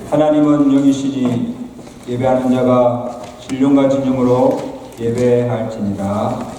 하나님은 영이시니 예배하는 자가 신령과 진정으로 예배할지니라.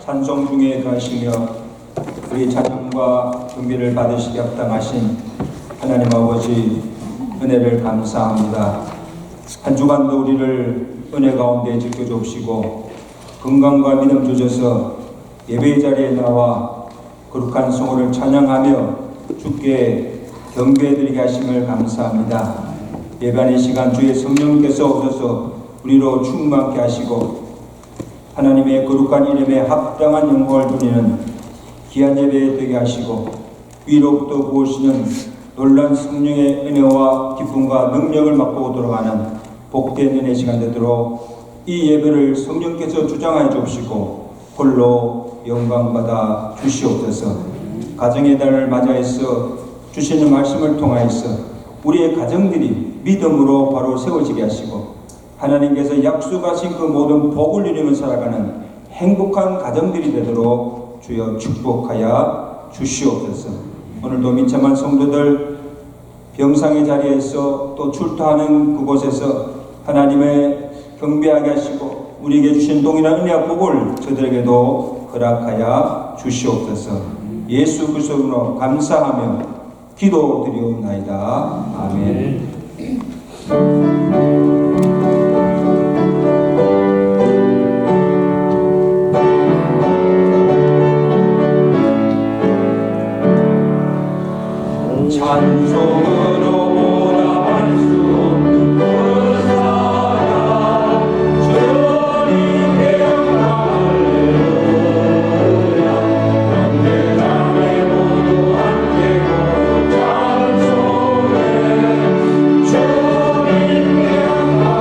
찬송 중에 거하시며 우리 찬양과 경배를 받으시기 합당하신 하나님 아버지 은혜를 감사합니다. 한 주간도 우리를 은혜 가운데 지켜주시고 건강과 믿음 주셔서 예배의 자리에 나와 거룩한 성호를 찬양하며 주께 경배드리게 하심을 감사합니다. 예배하는 시간 주의 성령께서 오셔서 우리로 충만케 하시고 하나님의 거룩한 이름에 합당한 영광을 드리는 귀한 예배 되게 하시고 위로부터 부으시는 놀란 성령의 은혜와 기쁨과 능력을 맛보고 돌아가는 복된 은혜 시간 되도록 이 예배를 성령께서 주장하여 주시고 홀로 영광받아 주시옵소서. 가정의 달을 맞이해서 주시는 말씀을 통하여서 우리의 가정들이 믿음으로 바로 세워지게 하시고 하나님께서 약속하신 그 모든 복을 누리며 살아가는 행복한 가정들이 되도록 주여 축복하여 주시옵소서. 오늘도 민참한 성도들 병상의 자리에서 또 출토하는 그곳에서 하나님의 경배하게 하시고 우리에게 주신 동일한 은혜와 복을 저들에게도 허락하여 주시옵소서. 예수 그리스도로 감사하며 기도드리옵나이다. 아멘. 찬송으로 보답할 수 없는 그 사랑 주님께 영광 할렐루야. 영대장에 모두 함께 고로 찬송해 주님께 영광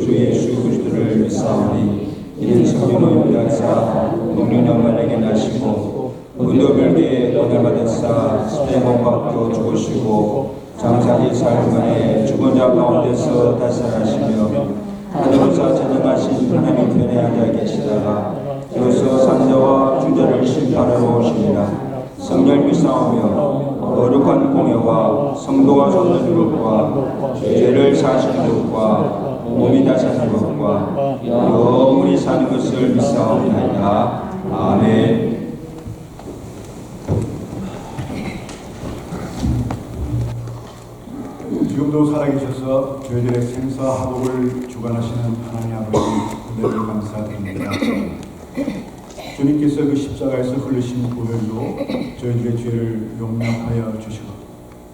주 예수 그리스도를 믿사오니 이는 성령을 위하사 동료는 만에게 나시고 문도별계에 권을 받으사 스테반받고 죽으시고 장사기 사흘 만에 죽은 자 가운데서 다시 살아시며 하늘로서 전능하신 하나님 편에 앉아 계시다가 여기서 산자와 중자를 심판하러 오시니라. 성령을 믿사오며 거룩한 공예와 성도가 쏟는 것과 죄를 사하시는 것과 몸이 다사는 것과 영원히 사는 것을 믿사옵나이다. 아멘. 지금도 살아계셔서 저희들의 생사화복을 주관하시는 하나님 아버지 은혜를 감사드립니다. 주님께서 그 십자가에서 흘리신 보혈로 저희들의 죄를 용납하여 주시고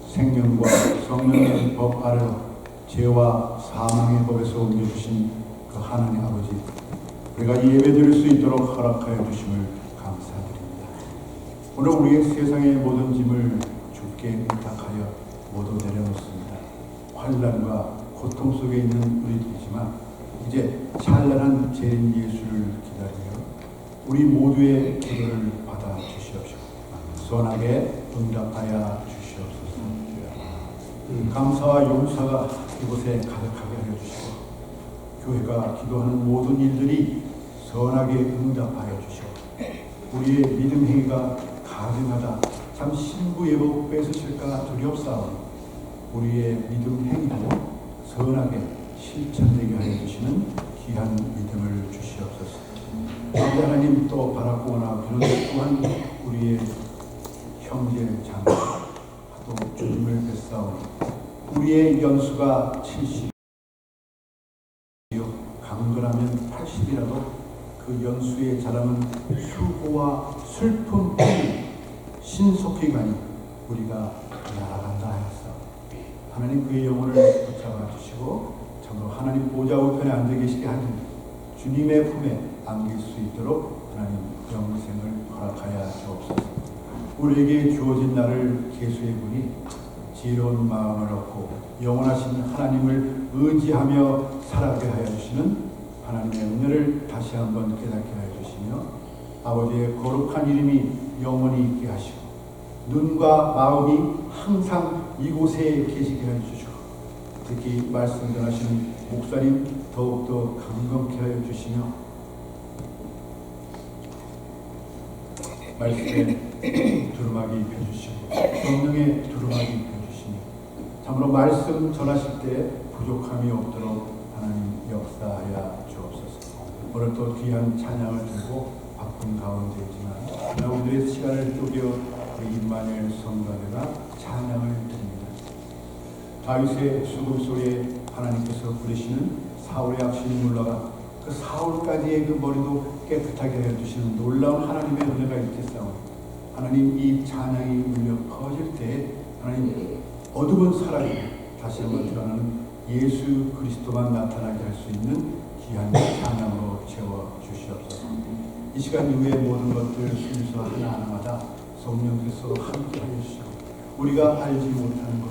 생명과 성령의 법 아래로 죄와 사망의 법에서 옮겨주신 그 하나님 아버지, 우리가 예배드릴 수 있도록 허락하여 주심을 감사드립니다. 오늘 우리의 세상의 모든 짐을 주께 부탁하여 모두 내려놓습니다. 환난과 고통 속에 있는 우리들이지만 이제 찬란한 재림 예수를 기다리며 우리 모두의 기도를 받아 주시옵시고 선하게 응답하여 주시옵소서. 감사와 용서가 이곳에 가득하게 하여 주시고 교회가 기도하는 모든 일들이 선하게 응답하여 주시고 우리의 믿음 행위가 가증하다 참 신부예복 뺏으실까 두렵사오니 우리의 믿음 행위도 선하게 실천되게 하여 주시는 귀한 믿음을 주시옵소서. 아버지 하나님, 또 바라보거나 비로소 또한 우리의 형제 자매 또 주님을 뱃사오니 우리의 연수가 70이요 강건하면 80이라도 그 연수의 자랑은 휴고와 슬픔 신속히 가니 우리가 날아간다 하였어. 하나님 그의 영혼을 붙잡아 주시고 참으로 하나님 보좌 우편에 앉아 계시게 하니 주님의 품에 안길 수 있도록 하나님 영생을 허락하여 주옵소서. 우리에게 주어진 날을 계수해 보니 지혜로운 마음을 얻고 영원하신 하나님을 의지하며 살아가게 하여 주시는 하나님의 은혜를 다시 한번 깨닫게 하여 주시며 아버지의 거룩한 이름이 영원히 있게 하시고 눈과 마음이 항상 이곳에 계시게 하여 주시고 특히 말씀 전하시는 목사님 더욱더 강건케 하여 주시며 말씀에 두루마기 입혀주시고 성령의 두루마기 입혀주시니 참으로 말씀 전하실 때 부족함이 없도록 하나님 역사하여 주옵소서. 오늘 또 귀한 찬양을 들고 바쁜 가운데이지만 오늘의 시간을 쪼개어 우리 임마누엘 성가대가 찬양을 드립니다. 다윗의 수금소리에 하나님께서 부르시는 사울의 악신이 물러가 그 사울까지의 그 머리도 깨끗하게 해주시는 놀라운 하나님의 은혜가 있겠사오니 하나님 이 찬양이 울려 퍼질 때 하나님 어두운 사랑이 다시 한번 드러나는 예수 그리스도만 나타나게 할 수 있는 귀한 찬양으로 채워 주시옵소서. 이 시간 이후의 모든 것들 순서 하나하나마다 성령께서 함께 해주시고 우리가 알지 못하는 것,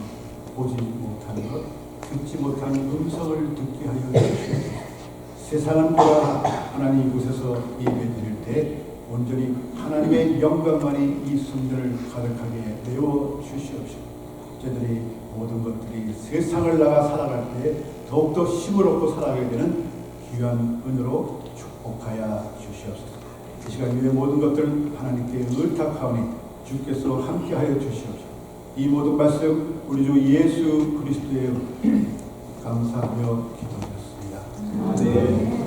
보지 못하는 것, 듣지 못하는 음성을 듣게 하여 주시옵소서. 세상은 보라 하나님 이곳에서 예배드릴 때 온전히 하나님의 영광만이 이 성전을 가득하게 메워 주시옵시고 저들이 모든 것들이 세상을 나가 살아갈 때 더욱더 힘을 얻고 살아가게 되는 귀한 은혜로 축복하여 주시옵소서. 이 시간 위의 모든 것들을 하나님께 의탁하오니 주께서 함께하여 주시옵소서. 이 모든 말씀 우리 주 예수 그리스도의 감사하며 기도드렸습니다. 아멘.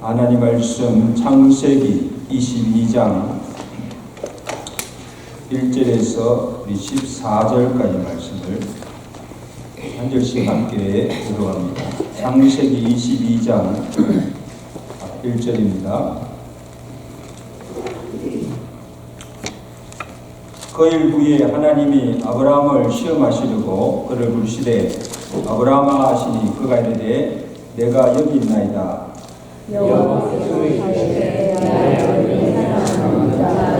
하나님 말씀 창세기 22장 1절에서 우리 14절까지 말씀을 한 절씩 함께 들어갑니다. 창세기 22장 1절입니다. 그 일부에 하나님이 아브라함을 시험하시려고 그를 부르시되 아브라함아 하시니 그가 이르되 내가 여기 있나이다. 여호와께서 이르시되 나의 어린 사랑하는 자가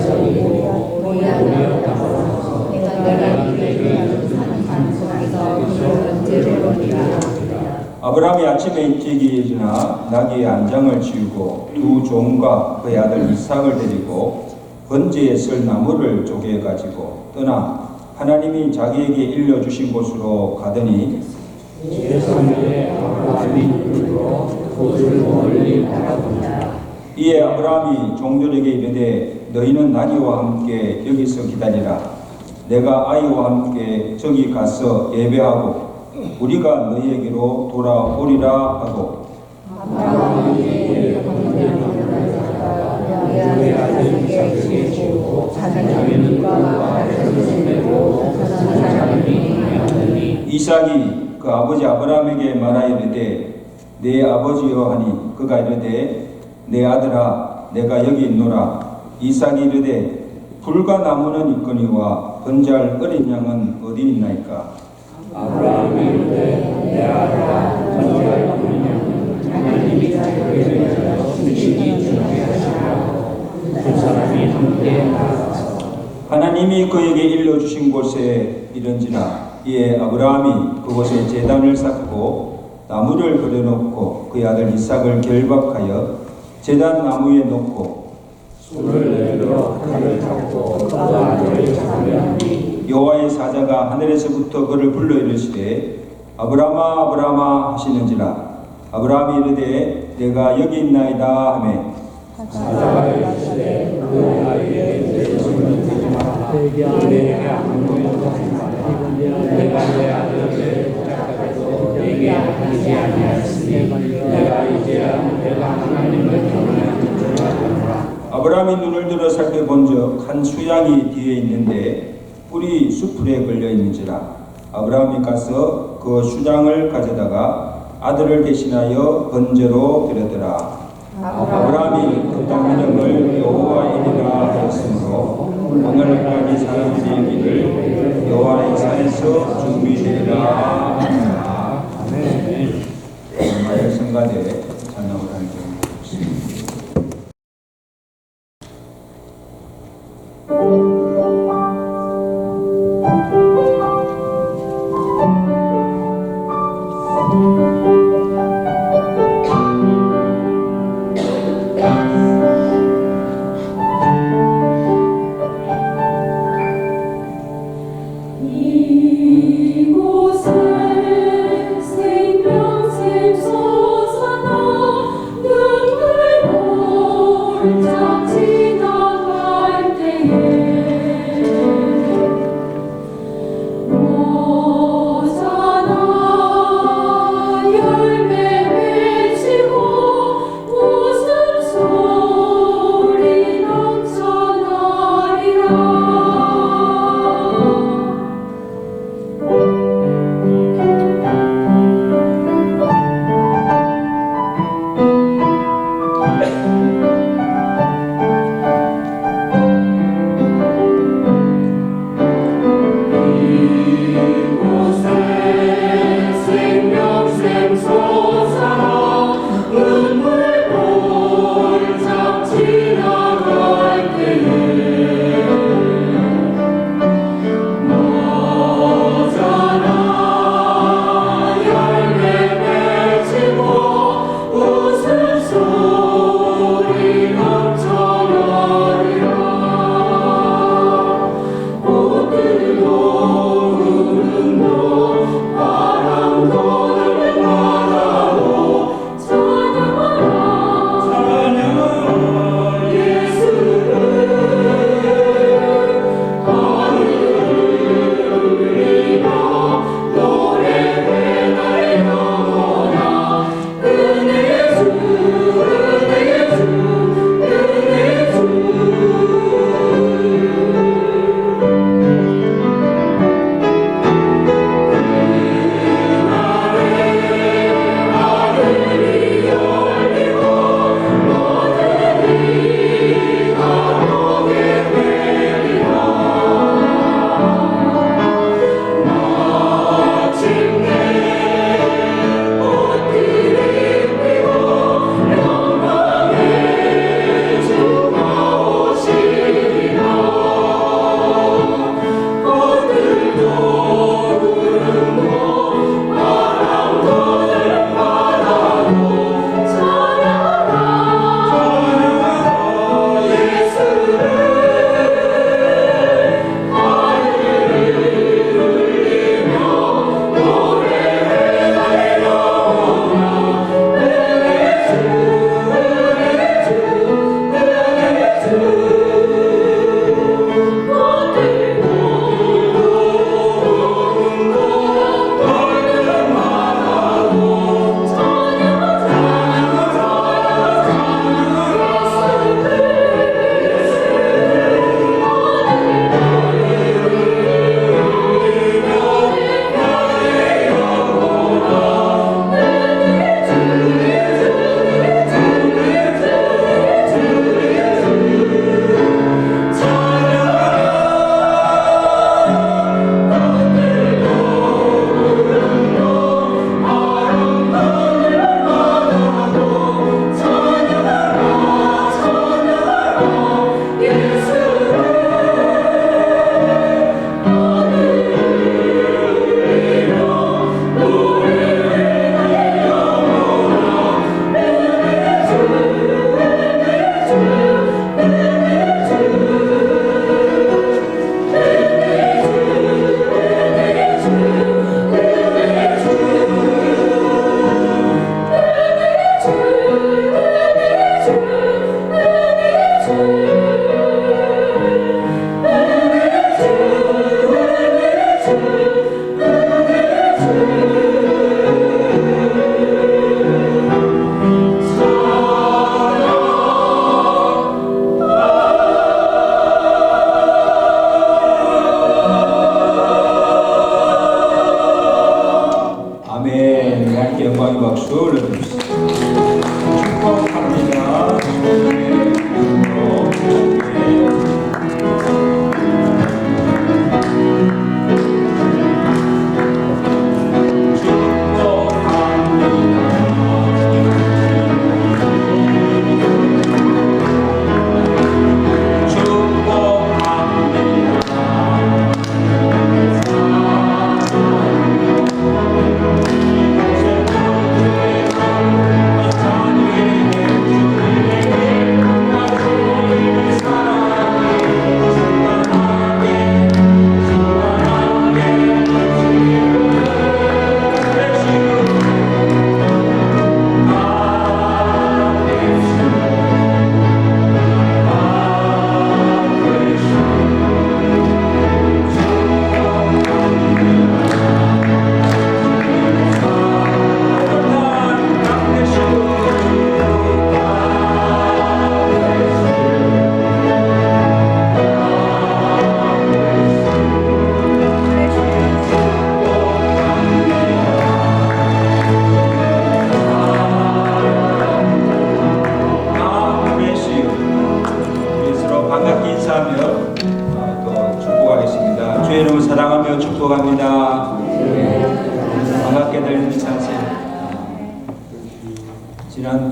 저리고 모양을 따라서 내가 이르게 하는 산 속에서 그를 얹으려니라. 아브라함이 아침에 일찍이 일어나 나귀의 안장을 지우고 두 종과 그의 아들 이삭을 데리고 번제에 쓸 나무를 쪼개 가지고 떠나 하나님이 자기에게 일러주신 곳으로 가더니 제3일에 아브라함이 눈으로 곳을 멀리 바라본다. 이에 아브라함이 종들에게 이르되 너희는 나귀와 함께 여기서 기다리라. 내가 아이와 함께 저기 가서 예배하고 우리가 너희에게로 돌아오리라 하고 이삭이 그 아버지 아브라함에게 말하여 이르되 내 아버지여 하니 그가 이르되 내 아들아 내가 여기 있노라. 이삭이 이르되 불과 나무는 있거니와 번제할 어린 양은 어디 있나이까? 아브라함이 이르되 내 아들아 번제할 어린 양은 하나님이 그에게 주셔서 음식이 준비하시라. 두 사람이 함께 나아가서 하나님이 그에게 일러주신 곳에 이른지라. 이에 아브라함이 그곳에 제단을 쌓고 나무를 그려놓고 그의 아들 이삭을 결박하여 제단 나무에 놓고 손을 내밀어 칼을 잡고 그 아들을 잡으려 하니 여호와의 사자가 하늘에서부터 그를 불러 이르시되 아브라함아 아브라함아 하시는지라. 아브라함이 이르되 내가 여기 있나이다 하매 사자가 이르시되 그 아이에게 내 손을 대지 마라. 내게 아무 일도 하지 마라. 내가 내 아들을 붙잡아도 내게 하지 아니하였으니 내가 이제야 내가 하나님을 경외하는 줄 알노라. 아브라함이 눈을 들어 살펴본즉 한 수양이 뒤에 있는데 뿔이 수풀에 걸려 있는지라. 아브라함이 가서 그 수장을 가져다가 아들을 대신하여 번제로 드렸더라. 아브라함이 그 땅이름을 여호와이니라 하였으므로 오늘까지 사람들이 이르기를 여호와의 산에서 준비되리라 하니라. 아멘. 마을 성가대 찬양을 하는 점. 이곳에 생명샘 솟아나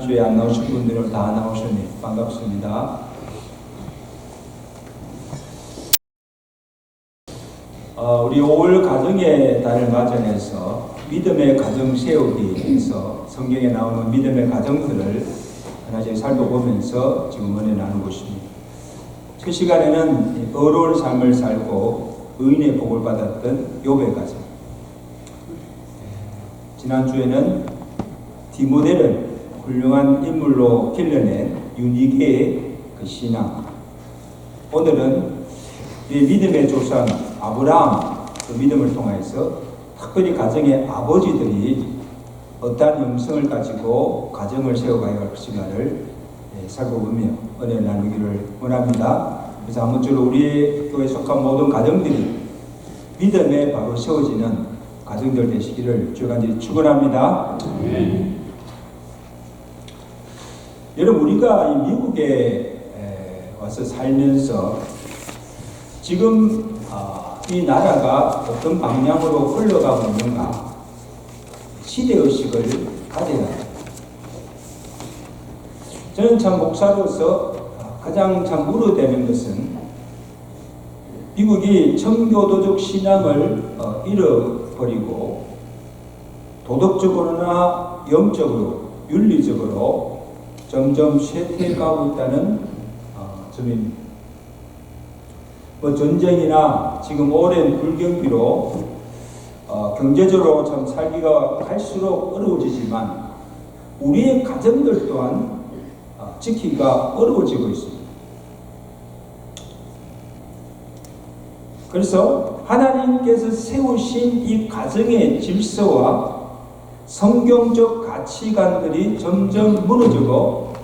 지난주에 안 나오신 분들은 다 나오셨네. 반갑습니다. 우리 5월 가정의 달을 맞이해서 믿음의 가정 세우기에서 성경에 나오는 믿음의 가정들을 하나씩 살펴보면서 지금 은혜 나누고 있습니다. 첫 시간에는 어려운 삶을 살고 의인의 복을 받았던 욥의 가정, 지난주에는 디모데를 훌륭한 인물로 길러낸 유니게의 그 신앙, 오늘은 이 믿음의 조상 아브라함 그 믿음을 통해서 특별히 가정의 아버지들이 어떠한 영성을 가지고 가정을 세워가야 할 것인가를 살펴보며 은혜를 나누기를 원합니다. 그래서 아무쪼록 우리 교회에 속한 모든 가정들이 믿음에 바로 세워지는 가정들 되시기를 주간절히 축원합니다. 여러분, 우리가 이 미국에 와서 살면서 지금 이 나라가 어떤 방향으로 흘러가고 있는가 시대의식을 가져야 합니다. 저는 참 목사로서 가장 참 우려되는 것은 미국이 청교도적 신앙을 잃어버리고 도덕적으로나 영적으로 윤리적으로 점점 쇠퇴해가고 있다는 점입니다. 전쟁이나 지금 오랜 불경기로 경제적으로 참 살기가 갈수록 어려워지지만 우리의 가정들 또한 지키기가 어려워지고 있습니다. 그래서 하나님께서 세우신 이 가정의 질서와 성경적 가치관들이 점점 무너지고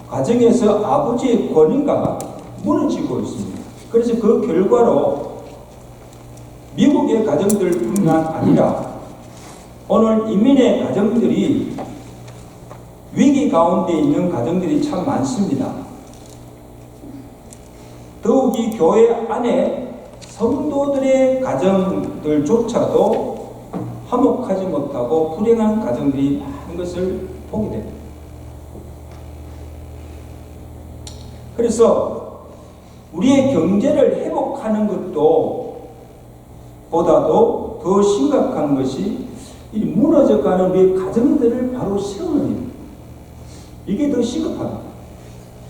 가정에서 아버지의 권위가 무너지고 있습니다. 그래서 그 결과로 미국의 가정들뿐만 아니라 오늘 이민의 가정들이 위기 가운데 있는 가정들이 참 많습니다. 더욱이 교회 안에 성도들의 가정들조차도 화목하지 못하고 불행한 가정들이 많은 것을 보게 됩니다. 그래서 우리의 경제를 회복하는 것도 보다도 더 심각한 것이 이 무너져가는 우리의 가정들을 바로 세우는 일. 이게 더 심각합니다.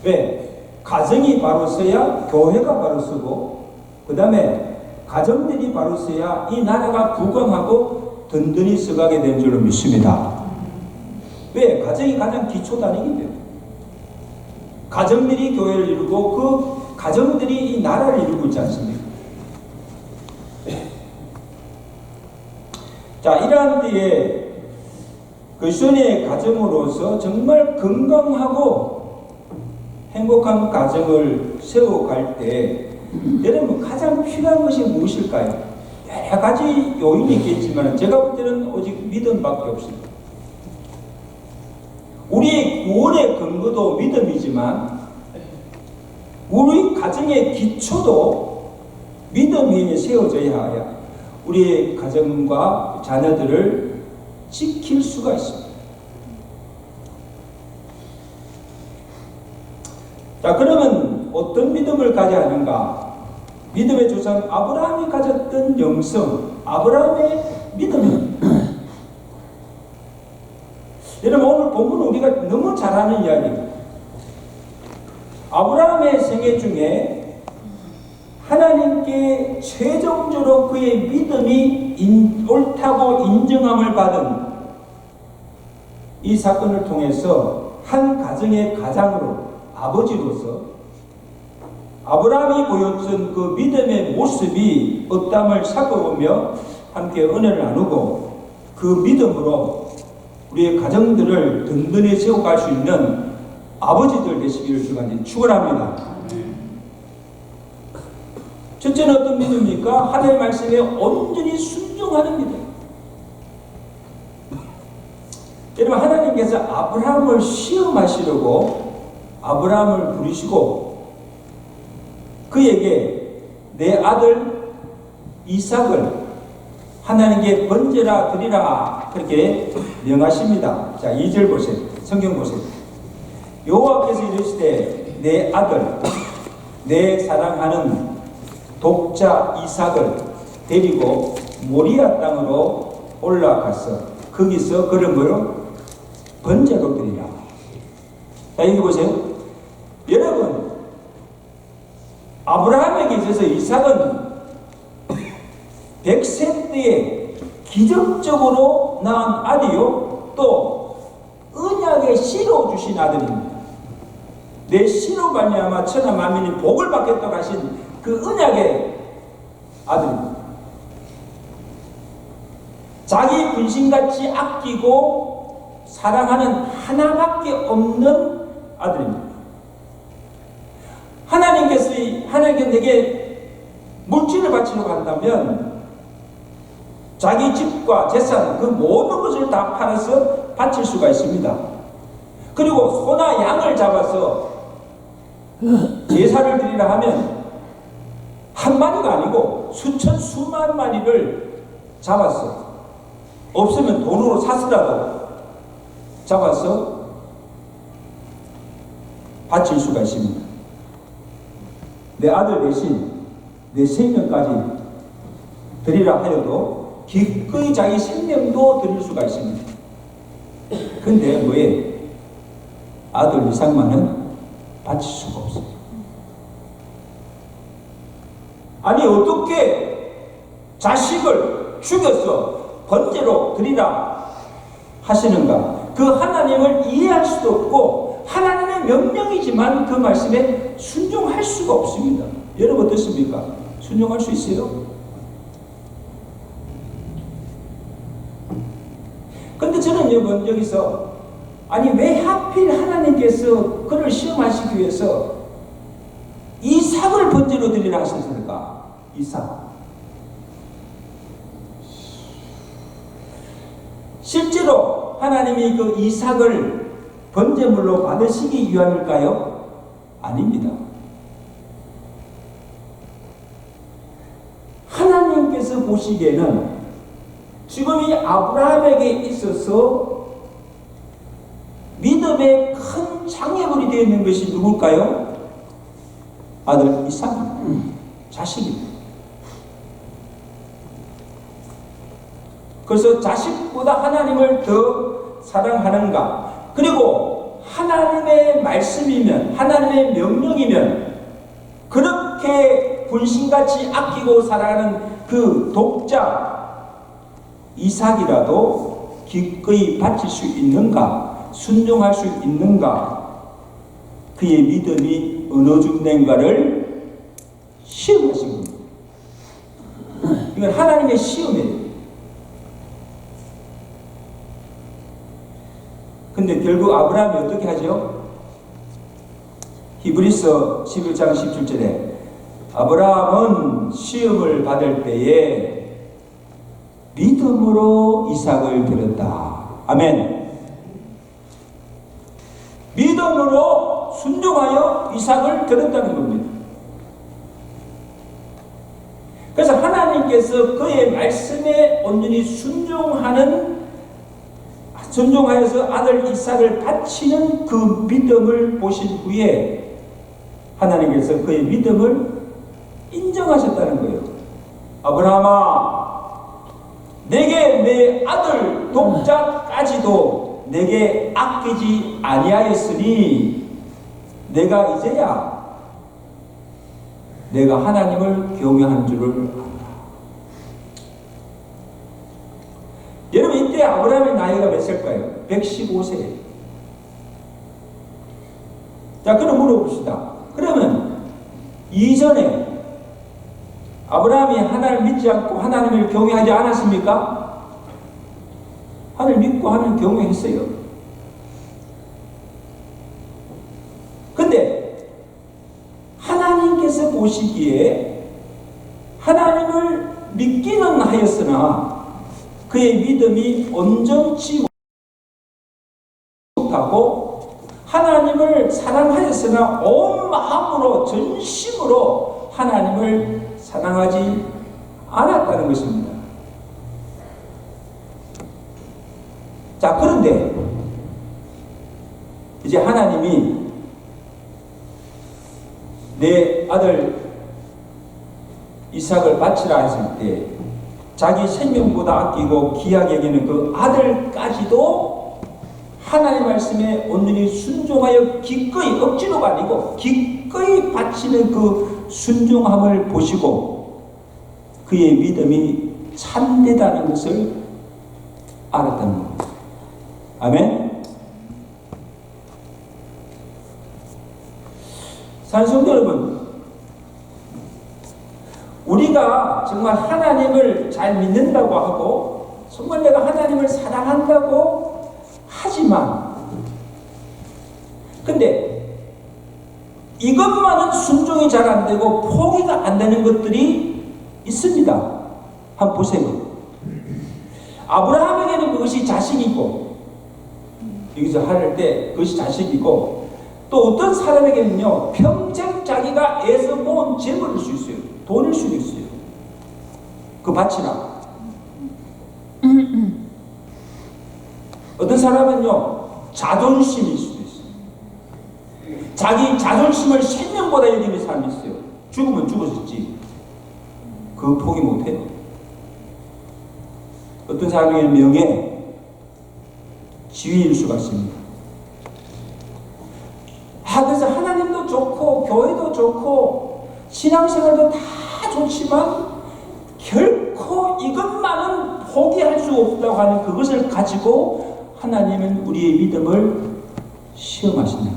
왜? 가정이 바로 서야 교회가 바로 서고, 그 다음에 가정들이 바로 서야 이 나라가 부강하고 든든히 서가게 된 줄로 믿습니다. 왜? 가정이 가장 기초단위이기 때문에. 가정들이 교회를 이루고 그 가정들이 이 나라를 이루고 있지 않습니까? 자, 이러한 때에 그리스도인의 가정으로서 정말 건강하고 행복한 가정을 세워갈 때 여러분 가장 필요한 것이 무엇일까요? 여러 가지 요인이 있겠지만 제가 볼 때는 오직 믿음밖에 없습니다. 우리의 구원의 근거도 믿음이지만 우리 가정의 기초도 믿음 위에 세워져야 하여 우리의 가정과 자녀들을 지킬 수가 있습니다. 자, 그러면 어떤 믿음을 가져야 하는가? 믿음의 조상 아브라함이 가졌던 영성, 아브라함의 믿음입니다. 여러분, 오늘 본문은 우리가 너무 잘 아는 이야기입니다. 아브라함의 생애 중에 하나님께 최종적으로 그의 믿음이 옳다고 인정함을 받은 이 사건을 통해서 한 가정의 가장으로, 아버지로서 아브라함이 보여준 그 믿음의 모습이 어떠함을 살펴보며 함께 은혜를 나누고 그 믿음으로 우리의 가정들을 든든히 세워갈 수 있는 아버지들 되시기를 주간절히 축원합니다. 첫째는 어떤 믿음입니까? 하나님의 말씀에 온전히 순종하는 믿음. 여러분, 하나님께서 아브라함을 시험하시려고 아브라함을 부르시고 그에게 내 아들 이삭을 하나님께 번제라 드리라 그렇게 명하십니다. 자, 2절 보세요. 성경 보세요. 여호와께서 이르시되 내 아들 내 사랑하는 독자 이삭을 데리고 모리아 땅으로 올라가서 거기서 그를 뭐로 번제로 드리라. 자, 여기 보세요. 여러분, 아브라함에게 있어서 이삭은 100세 때에 기적적으로 낳은 아들이요, 또 언약의 씨로 주신 아들입니다. 내 씨로 말미암아 천하 만민이 복을 받겠다고 하신 그 언약의 아들입니다. 자기 분신같이 아끼고 사랑하는 하나밖에 없는 아들입니다. 하나님께서 내게 물질을 바치려고 한다면 자기 집과 재산 그 모든 것을 다 팔아서 바칠 수가 있습니다. 그리고 소나 양을 잡아서 제사를 드리라 하면 한 마리가 아니고 수천 수만 마리를 잡았어. 없으면 돈으로 사서라도 잡아서 바칠 수가 있습니다. 내 아들 대신 내 생명까지 드리라 하여도 기꺼이 자기 생명도 드릴 수가 있습니다. 근데 왜 아들 이상만은 바칠 수가 없어요. 아니 어떻게 자식을 죽여서 번제로 드리라 하시는가? 그 하나님을 이해할 수도 없고 하나님의 명령이지만 그 말씀에 순종할 수가 없습니다. 여러분 어떻습니까? 순종할 수 있어요? 그런데 저는 여기서 아니 왜 하필 하나님께서 그를 시험하시기 위해서 이삭을 번제로 드리라 하셨습니까? 이삭. 실제로 하나님이 그 이삭을 번제물로 받으시기 위함일까요? 아닙니다. 하나님께서 보시기에는 지금 이 아브라함에게 있어서 믿음의 큰 장애물이 되어 있는 것이 누굴까요? 아들 이삭, 자식입니다. 그래서 자식보다 하나님을 더 사랑하는가? 그리고 하나님의 말씀이면, 하나님의 명령이면 그렇게 분신같이 아끼고 사랑하는 그 독자 이삭이라도 기꺼이 바칠 수 있는가? 순종할 수 있는가? 그의 믿음이 어느 정도인가를 시험하신 겁니다. 이건 하나님의 시험이에요. 근데 결국 아브라함이 어떻게 하죠? 히브리서 11장 17절에 아브라함은 시험을 받을 때에 믿음으로 이삭을 드렸다. 아멘. 믿음으로 순종하여 이삭을 드렸다는 겁니다. 그래서 하나님께서 그의 말씀에 온전히 순종하여서 아들 이삭을 바치는 그 믿음을 보신 후에 하나님께서 그의 믿음을 인정하셨다는 거예요. 아브라함아, 내게 내 아들 독자까지도 내게 아끼지 아니하였으니 내가 이제야 내가 하나님을 경외하는 줄을 안다. 여러분 이때 아브라함의 나이가 몇 살까요? 115세. 자, 그럼 물어봅시다. 그러면 이전에 아브라함이 하나님을 믿지 않고 하나님을 경외하지 않았습니까? 하나님을 믿고 하나님을 경외했어요. 근데 하나님께서 보시기에 하나님을 믿기는 하였으나 그의 믿음이 온전치 못하고 하나님을 사랑하였으나 온 마음으로 전심으로 하나님을 사랑하지 않았다는 것입니다. 자, 그런데 이제 하나님이 내 아들 이삭을 바치라 했을 때 자기 생명보다 아끼고 귀하게 여기는 그 아들까지도 하나님의 말씀에 온전히 순종하여 기꺼이, 억지로가 아니고 기꺼이 바치는 그 순종함을 보시고 그의 믿음이 참되다는 것을 알았다는 겁니다. 아멘. 사랑하는 성도 여러분, 우리가 정말 하나님을 잘 믿는다고 하고 정말 내가 하나님을 사랑한다고 하지만 근데 이것만은 순종이 잘 안 되고 포기가 안 되는 것들이 있습니다. 한번 보세요. 아브라함에게는 그것이 자식이고 여기서 할 때 그것이 자식이고 또 어떤 사람에게는요 평생 자기가 애써 모은 재물일 수 있어요. 돈일 수도 있어요. 그 바치라. 어떤 사람은요 자존심일 수도 있어요. 자기 자존심을 생명보다 여기는 사람이 있어요. 죽으면 죽었었지. 그거 포기 못해요. 어떤 사람에게는 명예, 지위일 수가 있습니다. 그래서 하나님도 좋고 교회도 좋고 신앙생활도 다 좋지만 결코 이것만은 포기할 수 없다고 하는 그것을 가지고 하나님은 우리의 믿음을 시험하신다.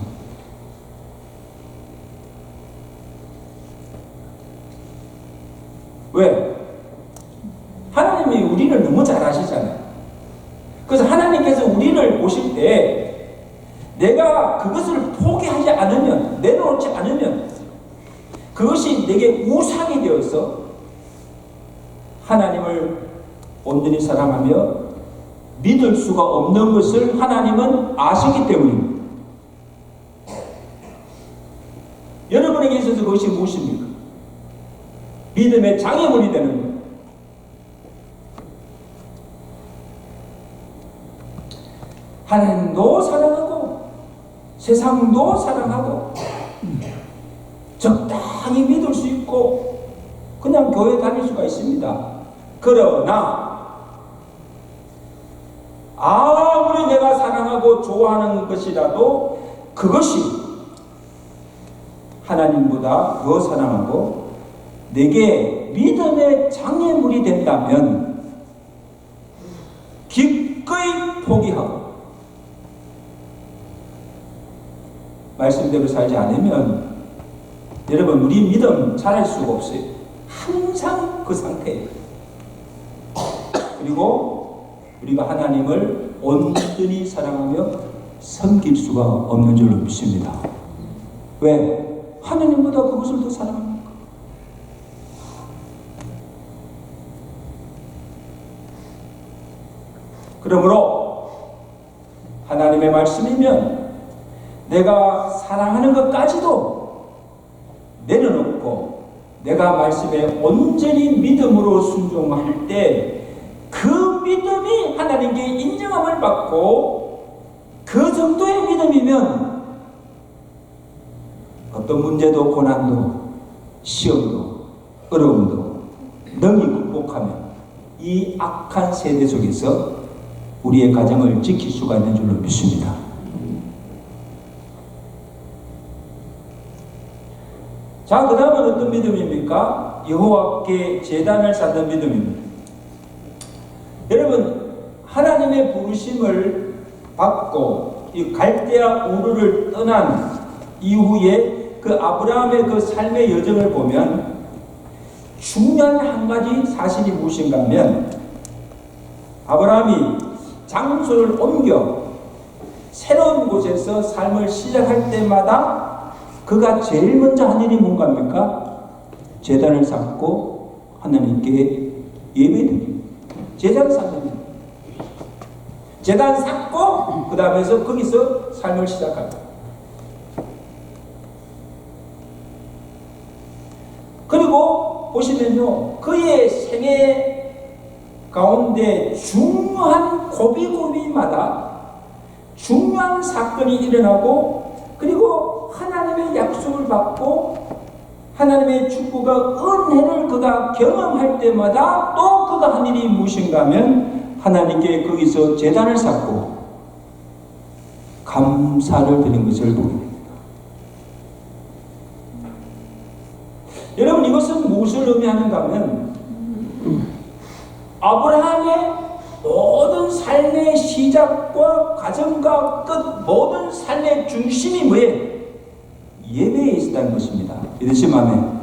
왜? 하나님이 우리를 너무 잘 아시잖아요. 그래서 하나님께서 우리를 보실 때 내가 그것을 포기하지 않으면, 내려놓지 않으면 그것이 내게 우상이 되어서 하나님을 온전히 사랑하며 믿을 수가 없는 것을 하나님은 아시기 때문입니다. 여러분에게 있어서 그것이 무엇입니까? 믿음의 장애물이 되는 거예요. 하나님도 사랑하고 세상도 사랑하고 적당히 믿을 수 있고 그냥 교회 다닐 수가 있습니다. 그러나 아무리 내가 사랑하고 좋아하는 것이라도 그것이 하나님보다 더 사랑하고 내게 믿음의 장애물이 된다면 기꺼이 포기하고 말씀대로 살지 않으면 여러분 우리 믿음 잘할 수가 없어요. 항상 그 상태예요. 그리고 우리가 하나님을 온전히 사랑하며 섬길 수가 없는 줄로 믿습니다. 왜? 하나님보다 그것을 더 사랑합니까? 그러므로 하나님의 말씀이면 내가 사랑하는 것까지도 내려놓고 내가 말씀에 온전히 믿음으로 순종할 때 그 믿음이 하나님께 인정함을 받고 그 정도의 믿음이면 어떤 문제도 고난도 시험도 어려움도 능히 극복하며 이 악한 세대 속에서 우리의 가정을 지킬 수가 있는 줄로 믿습니다. 자, 그 다음은 어떤 믿음입니까? 여호와께 제단을 쌓는 믿음입니다. 여러분, 하나님의 부르심을 받고 이 갈대아 우르를 떠난 이후에 그 아브라함의 그 삶의 여정을 보면 중요한 한 가지 사실이 무엇인가 하면 아브라함이 장소를 옮겨 새로운 곳에서 삶을 시작할 때마다 그가 제일 먼저 한 일이 뭔가입니까? 제단을 쌓고 하나님께 예배드립니다. 제단 쌓습니다. 제단 쌓고 그 다음에서 거기서 삶을 시작합니다. 그리고 보시면요, 그의 생애 가운데 중요한 고비고비마다 중요한 사건이 일어나고 그리고 하나님의 약속을 받고 하나님의 축복과 은혜를 그가 경험할 때마다 또 그가 한 일이 무엇인가 하면 하나님께 거기서 제단을 쌓고 감사를 드린 것을 보게 됩니다. 여러분, 이것은 무엇을 의미하는가 하면 아브라함의 모든 삶의 시작과 과정과 끝, 모든 삶의 중심이 뭐예요? 예배에 있었다는 것입니다. 믿으시면 아멘.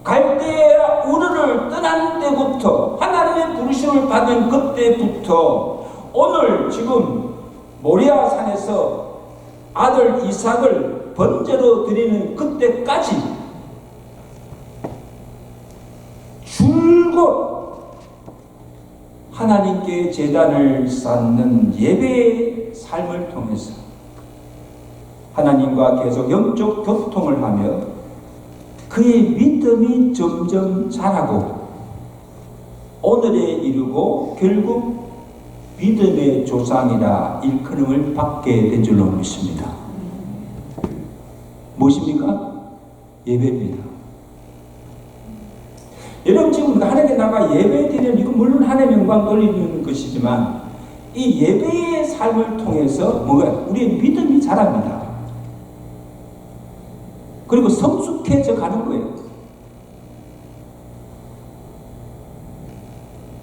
갈대아 우르를 떠난 때부터, 하나님의 부르심을 받은 그때부터 오늘 지금 모리아 산에서 아들 이삭을 번제로 드리는 그때까지 줄곧 하나님께 제단을 쌓는 예배의 삶을 통해서 하나님과 계속 영적 교통을 하며 그의 믿음이 점점 자라고 오늘에 이르고 결국 믿음의 조상이라 일컬음을 받게 된 줄로 믿습니다. 무엇입니까? 예배입니다. 여러분, 지금 하나님께 나가 예배 드리는 이건 물론 하나님의 영광 돌리는 것이지만 이 예배의 삶을 통해서 뭐가 우리의 믿음이 자랍니다. 그리고 성숙해져 가는 거예요.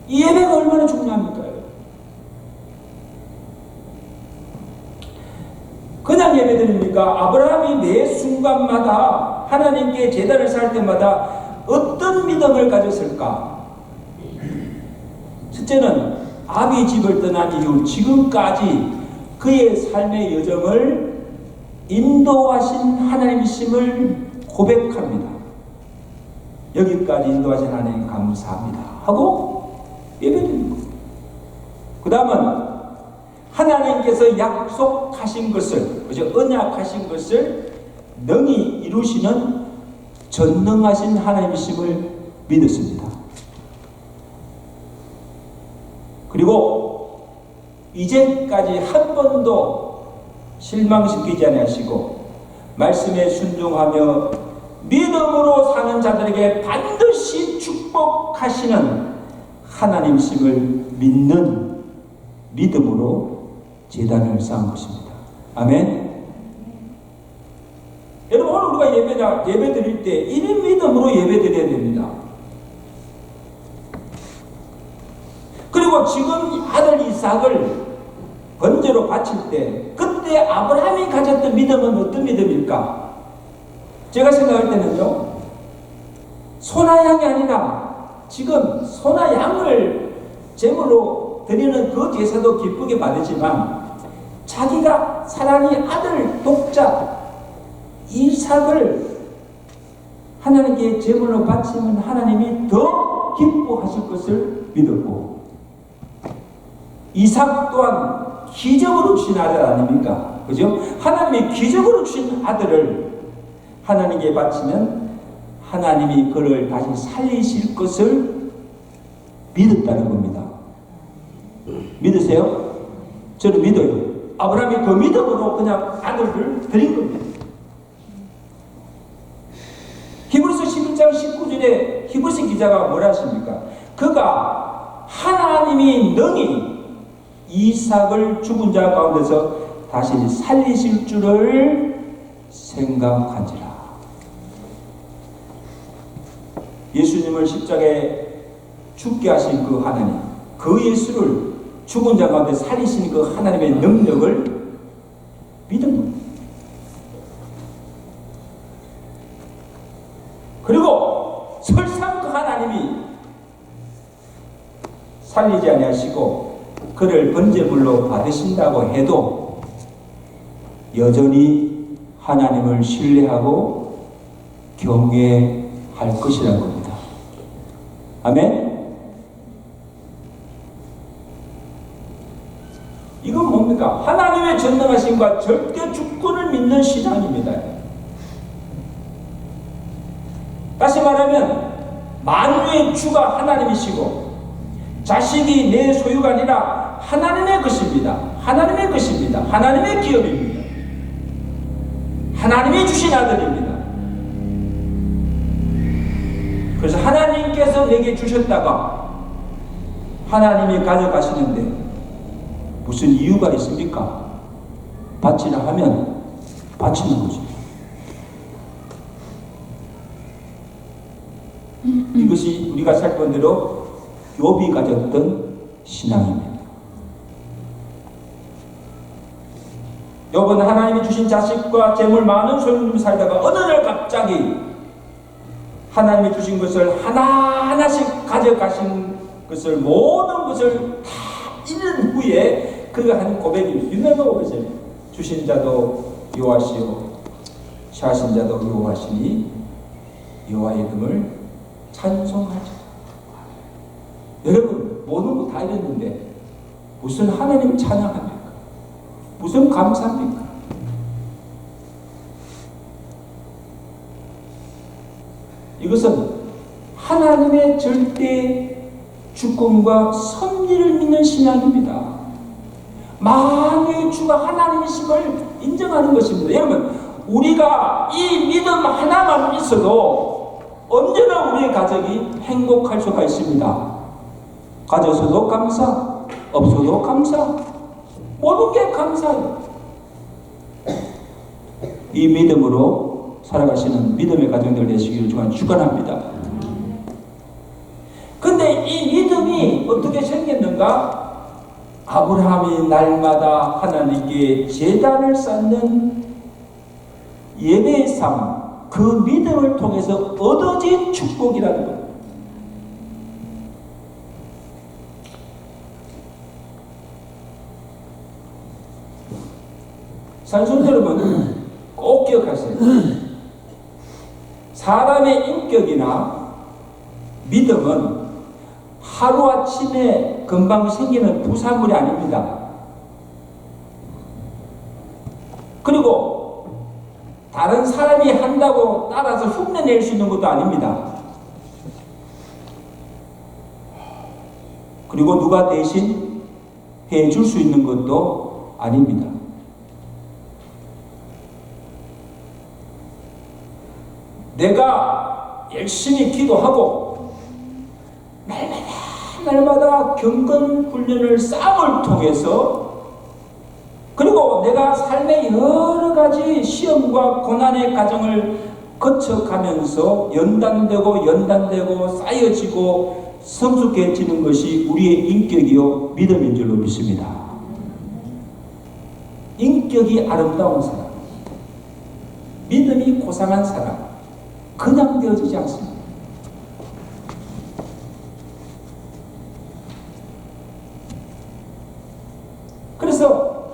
이 예배가 얼마나 중요합니까? 그냥 예배 드립니까? 아브라함이 매 순간마다 하나님께 제단을 쌓을 때마다 어떤 믿음을 가졌을까? 첫째는 아비 집을 떠난 이후 지금까지 그의 삶의 여정을 인도하신 하나님이심을 고백합니다. 여기까지 인도하신 하나님 감사합니다 하고 예배드립니다. 그 다음은 하나님께서 약속하신 것을, 그죠? 언약하신 것을 능히 이루시는 전능하신 하나님이심을 믿었습니다. 그리고 이제까지 한 번도 실망시키지 아니하시고 말씀에 순종하며 믿음으로 사는 자들에게 반드시 축복하시는 하나님이심을 믿는 믿음으로 제단을 쌓은 것입니다. 아멘. 여러분, 오늘 우리가 예배 드릴 때 이런 믿음으로 예배 드려야 됩니다. 그리고 지금 아들 이삭을 번제로 바칠 때 그때 아브라함이 가졌던 믿음은 어떤 믿음일까? 제가 생각할 때는요, 소나 양이 아니라 지금 소나 양을 제물로 드리는 그 제사도 기쁘게 받으지만 자기가 사랑의 아들 독자 이삭을 하나님께 제물로 바치면 하나님이 더 기뻐하실 것을 믿었고, 이삭 또한 기적으로 주신 아들 아닙니까? 그죠? 하나님이 기적으로 주신 아들을 하나님께 바치면 하나님이 그를 다시 살리실 것을 믿었다는 겁니다. 믿으세요? 저는 믿어요. 아브라함이 그 믿음으로 그냥 아들을 드린 겁니다. 히브리서 11장 19절에 히브리서 기자가 뭐라 하십니까? 그가 하나님이 능히 이삭을 죽은 자 가운데서 다시 살리실 줄을 생각한지라. 예수님을 십자가에 죽게 하신 그 하나님, 그 예수를 죽은 자 가운데 살리신 그 하나님의 능력을 믿은 겁니다. 그리고 설상 그 하나님이 살리지 아니하시고 그를 번제물로 받으신다고 해도 여전히 하나님을 신뢰하고 경외할 것이라는 겁니다. 아멘? 이건 뭡니까? 하나님의 전능하심과 절대 주권을 믿는 신앙입니다. 다시 말하면 만유의 주가 하나님이시고 자식이 내 소유가 아니라 하나님의 것입니다. 하나님의 것입니다. 하나님의 기업입니다. 하나님이 주신 아들입니다. 그래서 하나님께서 내게 주셨다가 하나님이 가져가시는데 무슨 이유가 있습니까? 바치라 하면 바치는 거죠. 이것이 우리가 살본 대로 욥이 가졌던 신앙입니다. 욥은 하나님이 주신 자식과 재물 많은 소유를 살다가 어느 날 갑자기 하나님이 주신 것을 하나하나씩 가져가신 것을 모든 것을 다 잃은 후에 그가 하는 고백이 유명한 고백이에요. 주신 자도 여호와시요 취하신 자도 여호와시니 여호와의 이름을 찬송하죠. 여러분 모든 거 다 잃었는데 무슨 하나님을 찬양합니까? 무슨 감사합니까? 이것은 하나님의 절대 주권과 섭리를 믿는 신앙입니다. 만유의 주가 하나님이심을 인정하는 것입니다. 여러분 우리가 이 믿음 하나만 있어도 언제나 우리의 가정이 행복할 수가 있습니다. 가져서도 감사, 없어도 감사, 모든 게 감사해요. 이 믿음으로 살아가시는 믿음의 가정들 되시기를 주간 축원합니다. 근데 이 믿음이 어떻게 생겼는가? 아브라함이 날마다 하나님께 제단을 쌓는 예배의 삶, 그 믿음을 통해서 얻어진 축복이라는 것. 산손 여러분 꼭 기억하세요. 사람의 인격이나 믿음은 하루아침에 금방 생기는 부산물이 아닙니다. 그리고 다른 사람이 한다고 따라서 흉내낼 수 있는 것도 아닙니다. 그리고 누가 대신 해줄 수 있는 것도 아닙니다. 내가 열심히 기도하고 날마다 경건 훈련을 싸움을 통해서 그리고 내가 삶의 여러 가지 시험과 고난의 과정을 거쳐가면서 연단되고 쌓여지고 성숙해지는 것이 우리의 인격이요 믿음인 줄로 믿습니다. 인격이 아름다운 사람, 믿음이 고상한 사람 그냥 되어지지 않습니다. 그래서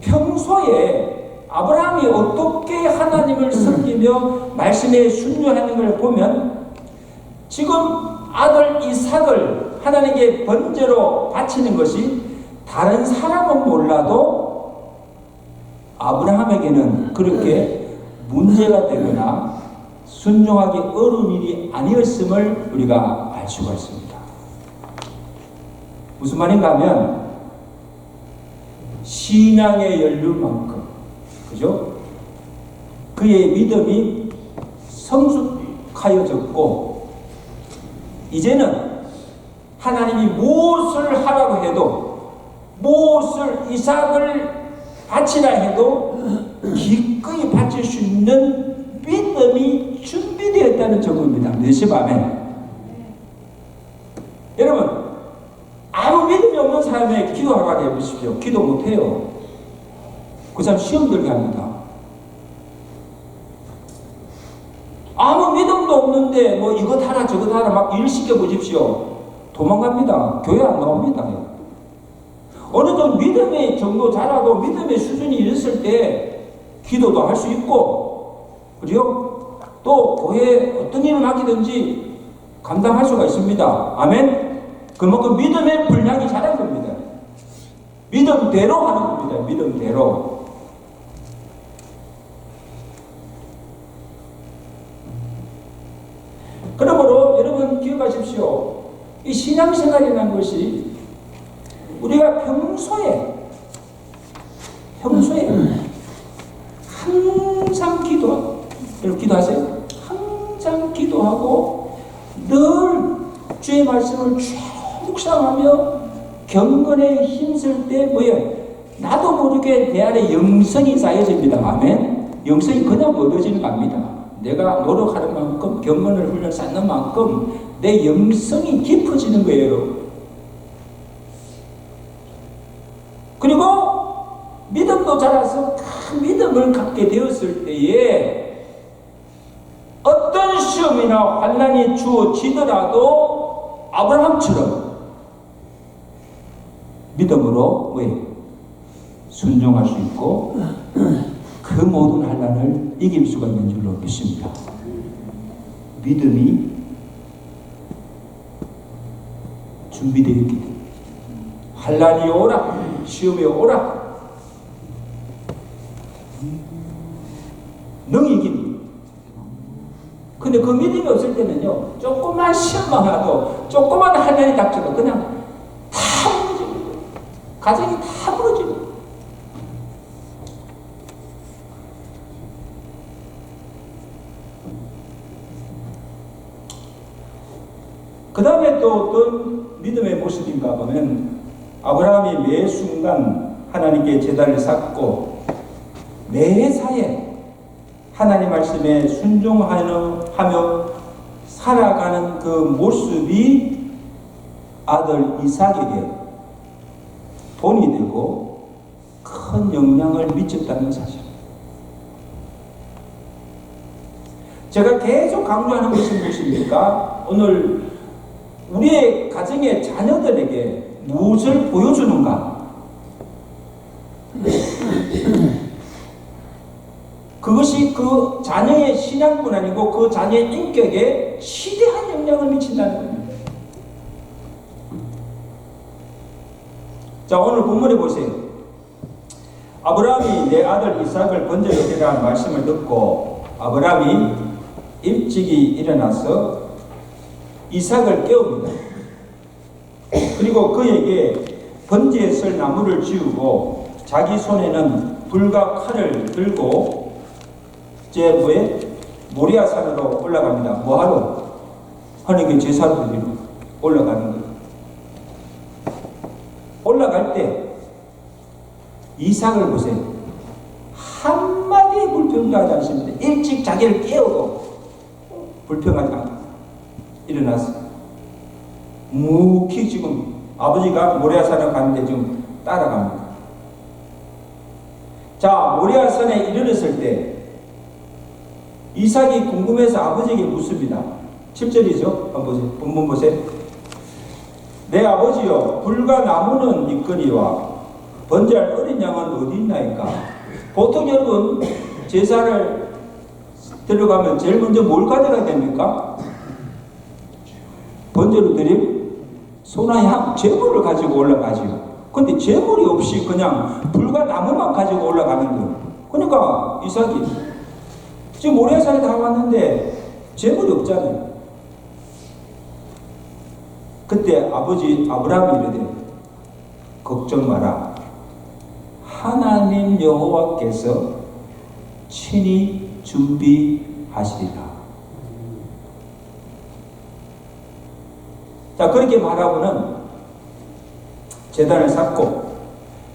평소에 아브라함이 어떻게 하나님을 섬기며 말씀에 순종하는 걸 보면 지금 아들 이삭을 하나님께 번제로 바치는 것이 다른 사람은 몰라도 아브라함에게는 그렇게 문제가 되거나 순종하기 어려운 일이 아니었음을 우리가 알 수가 있습니다. 무슨 말인가 하면 신앙의 연륜만큼 그죠? 그의 믿음이 성숙하여졌고 이제는 하나님이 무엇을 하라고 해도 무엇을 이삭을 바치라 해도 기꺼이 바칠 수 있는 믿음이 준비되었다는 증거입니다. 몇시 밤에 여러분 아무 믿음이 없는 사람에게 기도하라고 해보십시오. 기도 못해요. 그 사람 시험 들게 합니다. 아무 믿음도 없는데 뭐 이것 하라 저것 하라 막 일 시켜보십시오. 도망갑니다. 교회 안 나옵니다. 어느 정도 믿음의 정도 자라고 믿음의 수준이 이랬을 때 기도도 할 수 있고 그죠? 또 교회에 어떤 일을 맡기든지 감당할 수가 있습니다. 아멘? 그만큼 믿음의 분량이 자란 겁니다. 믿음대로 하는 겁니다. 믿음대로. 그러므로 여러분 기억하십시오. 이 신앙생활이라는 것이 우리가 평소에 항상 기도하세요. 항상 기도하고 늘 주의 말씀을 쭉 묵상하며 경건에 힘쓸 때 뭐예요? 나도 모르게 내 안에 영성이 쌓여집니다. 아멘. 영성이 그냥 얻어지는 겁니다. 내가 노력하는 만큼 경건을 훈련 쌓는 만큼 내 영성이 깊어지는 거예요. 그리고 믿음도 자라서 큰 믿음을 갖게 되었을 때에 어떤 시험이나 환난이 주어지더라도 아브라함처럼 믿음으로 순종할 수 있고 그 모든 환난을 이길 수가 있는 줄로 믿습니다. 믿음이 준비되어 있기 때문에 환난이 오라, 시험이 오라, 능히 이깁니다. 근데 그 믿음이 없을 때는요, 조금만 시험만 와도, 조금만 환난이 닥쳐도 그냥 다 무너집니다. 가정이 다 무너집니다. 그 다음에 또 어떤 믿음의 모습인가 보면 아브라함이 매 순간 하나님께 제단을 쌓고 매사에 하나님 말씀에 순종하며 살아가는 그 모습이 아들 이삭에게 본이 되고 큰 영향을 미쳤다는 사실. 제가 계속 강조하는 것이 무엇입니까? 오늘 우리의 가정의 자녀들에게 무엇을 보여주는가? 그것이 그 자녀의 신앙뿐 아니고 그 자녀의 인격에 시대한 영향을 미친다는 겁니다. 자, 오늘 본문에 보세요. 아브라함이 내 아들 이삭을 번제로 드리라는 말씀을 듣고 아브라함이 일찍이 일어나서 이삭을 깨웁니다. 그리고 그에게 번제에 쓸 나무를 지우고 자기 손에는 불과 칼을 들고 모리아 산으로 올라갑니다. 뭐하러? 하나님께 제사를 드리러 올라가는 거예요. 올라갈 때 이삭을 보세요. 한마디 불평하지 않습니다. 일찍 자기를 깨워도 불평하지 않고 일어났어. 묵히 지금 아버지가 모리아산에 가는데 지금 따라갑니다. 자, 모리아산에 이르렀을 때 이삭이 궁금해서 아버지에게 묻습니다. 7절이죠. 한번 보세요. 본문 보세요. 내 아버지여, 불과 나무는 있거니와 번제할 어린 양은 어디 있나이까? 보통 여러분 제사를 들어가면 제일 먼저 뭘 가져가야 됩니까? 번제로 드림 소나 양, 제물을 가지고 올라가지요. 근데 제물이 없이 그냥 불과 나무만 가지고 올라가는 거예요. 그러니까 이삭이 지금 모리아산에 다 왔는데 제물이 없잖아요. 그때 아버지 아브라함이 이르되 걱정 마라. 하나님 여호와께서 친히 준비하시리라. 자, 그렇게 말하고는 제단을 쌓고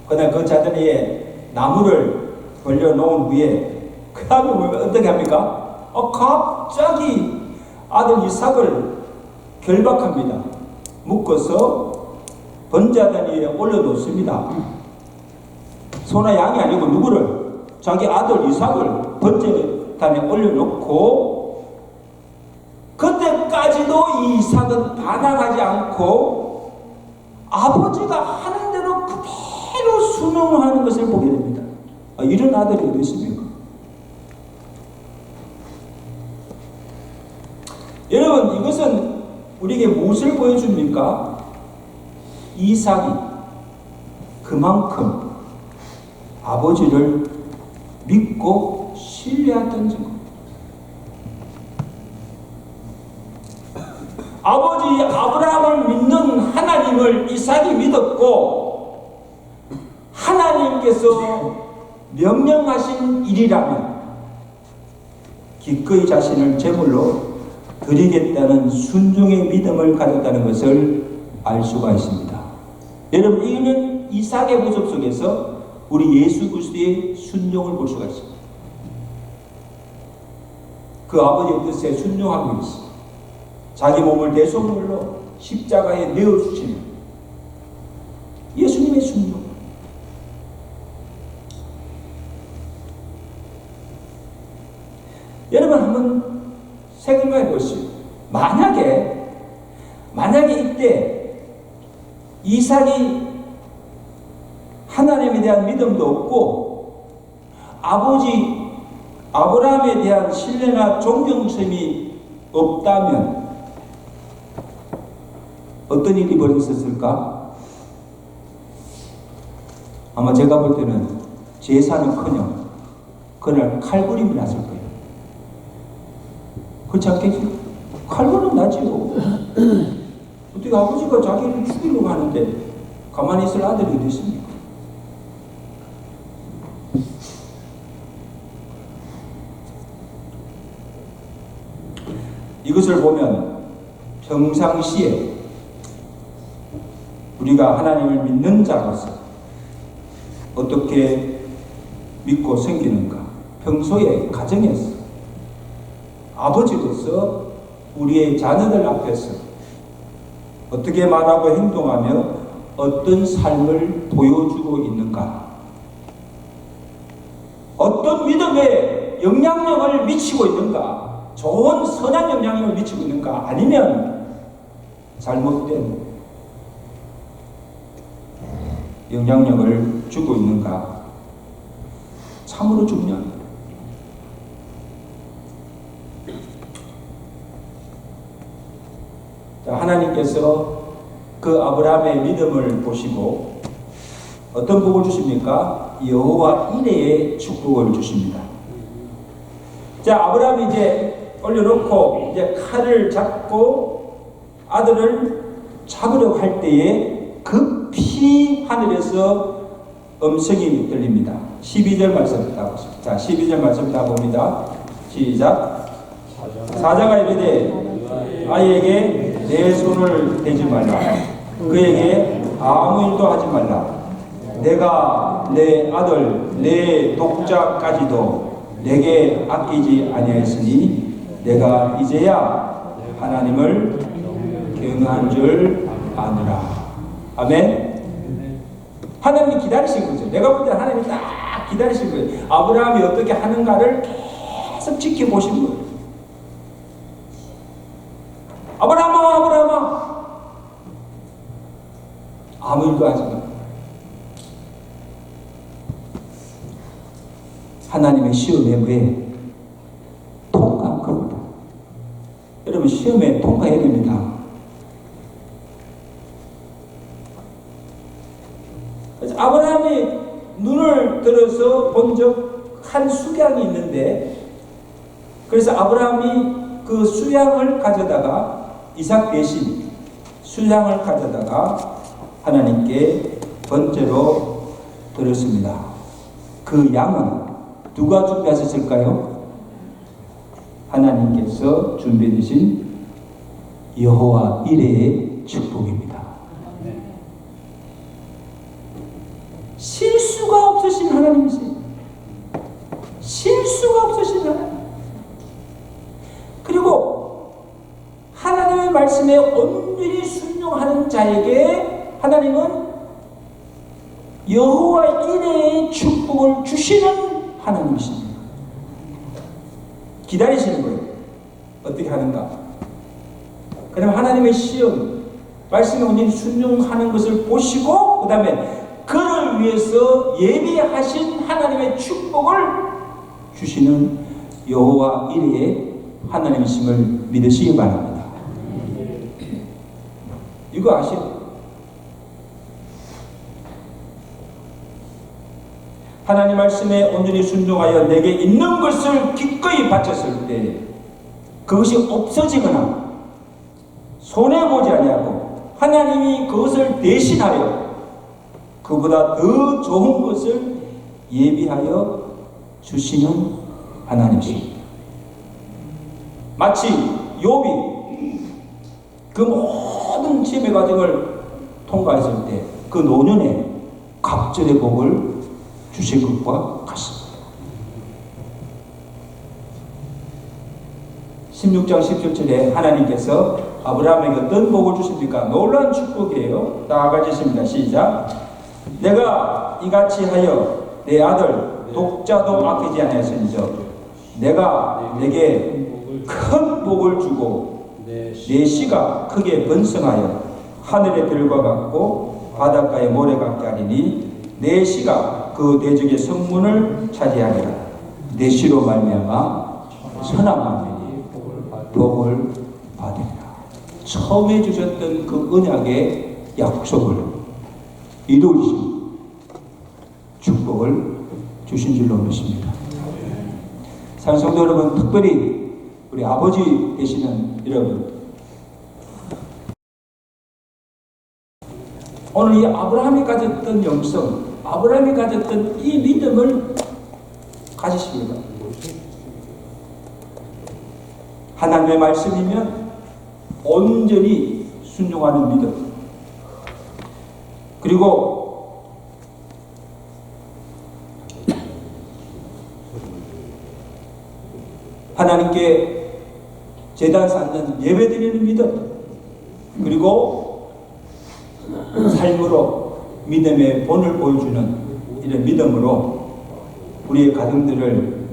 그다음 그 자리에 나무를 벌려놓은 후에 그 다음에 어떻게 합니까? 갑자기 아들 이삭을 결박합니다. 묶어서 번제단 위에 올려놓습니다. 소나 양이 아니고 누구를? 자기 아들 이삭을 번제단에 올려놓고 그때까지도 이 이삭은 반항하지 않고 아버지가 하는 대로 그대로 순응하는 것을 보게 됩니다. 이런 아들이 어디 있습니까? 여러분, 이것은 우리에게 무엇을 보여줍니까? 이삭이 그만큼 아버지를 믿고 신뢰했던 증거. 아버지 아브라함을 믿는 하나님을 이삭이 믿었고 하나님께서 명령하신 일이라면 기꺼이 자신을 제물로 드리겠다는 순종의 믿음을 가졌다는 것을 알 수가 있습니다. 여러분, 이는 이삭의 모습 속에서 우리 예수 그리스도의 순종을 볼 수가 있습니다. 그 아버지의 뜻에 순종하고 있습니다. 자기 몸을 대속물로 십자가에 내어주시는 예수님의 순종. 여러분, 한번 생각해 보시오. 만약에 이때 이삭이 하나님에 대한 믿음도 없고 아버지 아브라함에 대한 신뢰나 존경심이 없다면 어떤 일이 벌어졌을까? 아마 제가 볼 때는 제사는커녕 그날 칼부림이 났을 거예요. 그렇지 않겠죠? 칼부림 나지요. 어떻게 아버지가 자기를 죽이려고 하는데 가만히 있을 아들이 어디 있습니까? 이것을 보면 평상시에 우리가 하나님을 믿는 자로서 어떻게 믿고 섬기는가, 평소에 가정에서 아버지로서 우리의 자녀들 앞에서 어떻게 말하고 행동하며 어떤 삶을 보여주고 있는가, 어떤 믿음에 영향력을 미치고 있는가, 좋은 선한 영향력을 미치고 있는가, 아니면 잘못된 영향력을 주고 있는가, 참으로 중요합니다. 하나님께서 그 아브라함의 믿음을 보시고 어떤 복을 주십니까? 여호와 이레의 축복을 주십니다. 자, 아브라함이 이제 올려놓고 이제 칼을 잡고 아들을 잡으려고 할 때에 급히 하늘에서 음성이 들립니다. 12절 말씀 다 보십니다. 자, 12절 말씀 다 봅니다. 시작. 사자가 이르되 아이에게 내 손을 대지 말라. 그에게 아무 일도 하지 말라. 내가 내 아들 내 독자까지도 내게 아끼지 아니하였으니 내가 이제야 하나님을 경외한 줄 아느라. 아멘. 하나님이 기다리신 거죠. 내가 볼 때 하나님이 딱 기다리신 거예요. 아브라함이 어떻게 하는가를 계속 지켜보신 거예요. 아브라함아, 아브라함아, 아무 일도 하지 마. 하나님의 시험에 왜 통과한 겁니다. 여러분, 시험에 통과해야 됩니다. 그래서 아브라함이 눈을 들어서 본 적 한 수양이 있는데, 그래서 아브라함이 그 수양을 가져다가 이삭 대신 수양을 가져다가 하나님께 번제로 드렸습니다. 그 양은 누가 준비하셨을까요? 하나님께서 준비해 주신 여호와 이레의 축복입니다. 실수가 없으신 하나님이세요. 실수가 없으신 하나님. 그리고 하나님의 말씀에 온전히 순종하는 자에게 하나님은 여호와 이레의 축복을 주시는 하나님이십니다. 기다리시는 거예요. 어떻게 하는가? 그럼 하나님의 시험, 말씀에 온전히 순종하는 것을 보시고 그 다음에 그를 위해서 예비하신 하나님의 축복을 주시는 여호와 이레의 하나님이심을 믿으시기 바랍니다. 이거 아시죠? 하나님 말씀에 온전히 순종하여 내게 있는 것을 기꺼이 바쳤을 때 그것이 없어지거나 손해보지 아니하고 하나님이 그것을 대신하여 그보다 더 좋은 것을 예비하여 주시는 하나님이십니다. 마치 욥이 그 모든 지배 과정을 통과했을 때 그 노년에 갑절의 복을 주신 것과 같습니다. 16장 17절에 하나님께서 아브라함에게 어떤 복을 주십니까? 놀라운 축복이에요. 다 같이 있습니다. 시작. 내가 이같이 하여 내 아들 독자도 아끼지 아니하였은즉 내가 내게 큰 복을 주고 내 씨가 크게 번성하여 하늘의 별과 같고 바닷가의 모래 같게 하리니 내 씨가 그 대적의 성문을 차지하리라. 내 씨로 말미암아 선한 만민이 복을 받으리라. 처음에 주셨던 그 언약의 약속을 이루신 축복을 주신 줄로 믿습니다. 사랑하는 성도 여러분, 특별히 우리 아버지 되시는 여러분, 오늘 이 아브라함이 가졌던 영성, 아브라함이 가졌던 이 믿음을 가지시기 바랍니다. 하나님의 말씀이면 온전히 순종하는 믿음, 그리고 하나님께 제단 쌓는 예배드리는 믿음, 그리고 삶으로 믿음의 본을 보여주는 이런 믿음으로 우리의 가정들을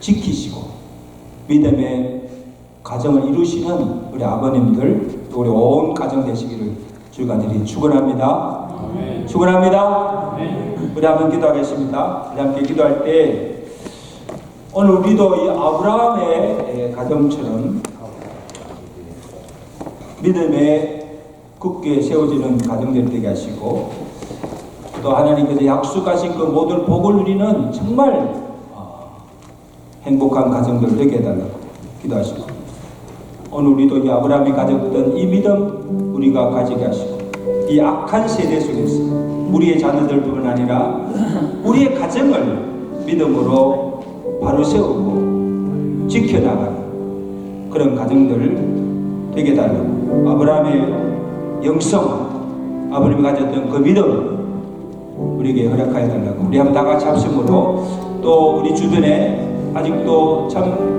지키시고 믿음의 가정을 이루시는 우리 아버님들, 또 우리 온 가정 되시기를 주간절히 축원합니다. 축원합니다. 우리 한번 기도하겠습니다. 우리 함께 기도할 때 오늘 우리도 이 아브라함의 가정처럼 믿음의 굳게 세워지는 가정들 되게 하시고, 또 하나님께서 약속하신 그 모든 복을 누리는 정말 행복한 가정들 되게 해달라고 기도하시고, 오늘 우리도 이 아브라함이 가졌던 이 믿음 우리가 가지게 하시고, 이 악한 세대 속에서 우리의 자녀들뿐만 아니라 우리의 가정을 믿음으로 바로 세우고 지켜나가는 그런 가정들 되게 해달라고, 아브라함의 영성, 아버님이 가졌던 그 믿음 우리에게 허락하여 달라고, 우리 한번 다 같이 합심으로, 또 우리 주변에 아직도 참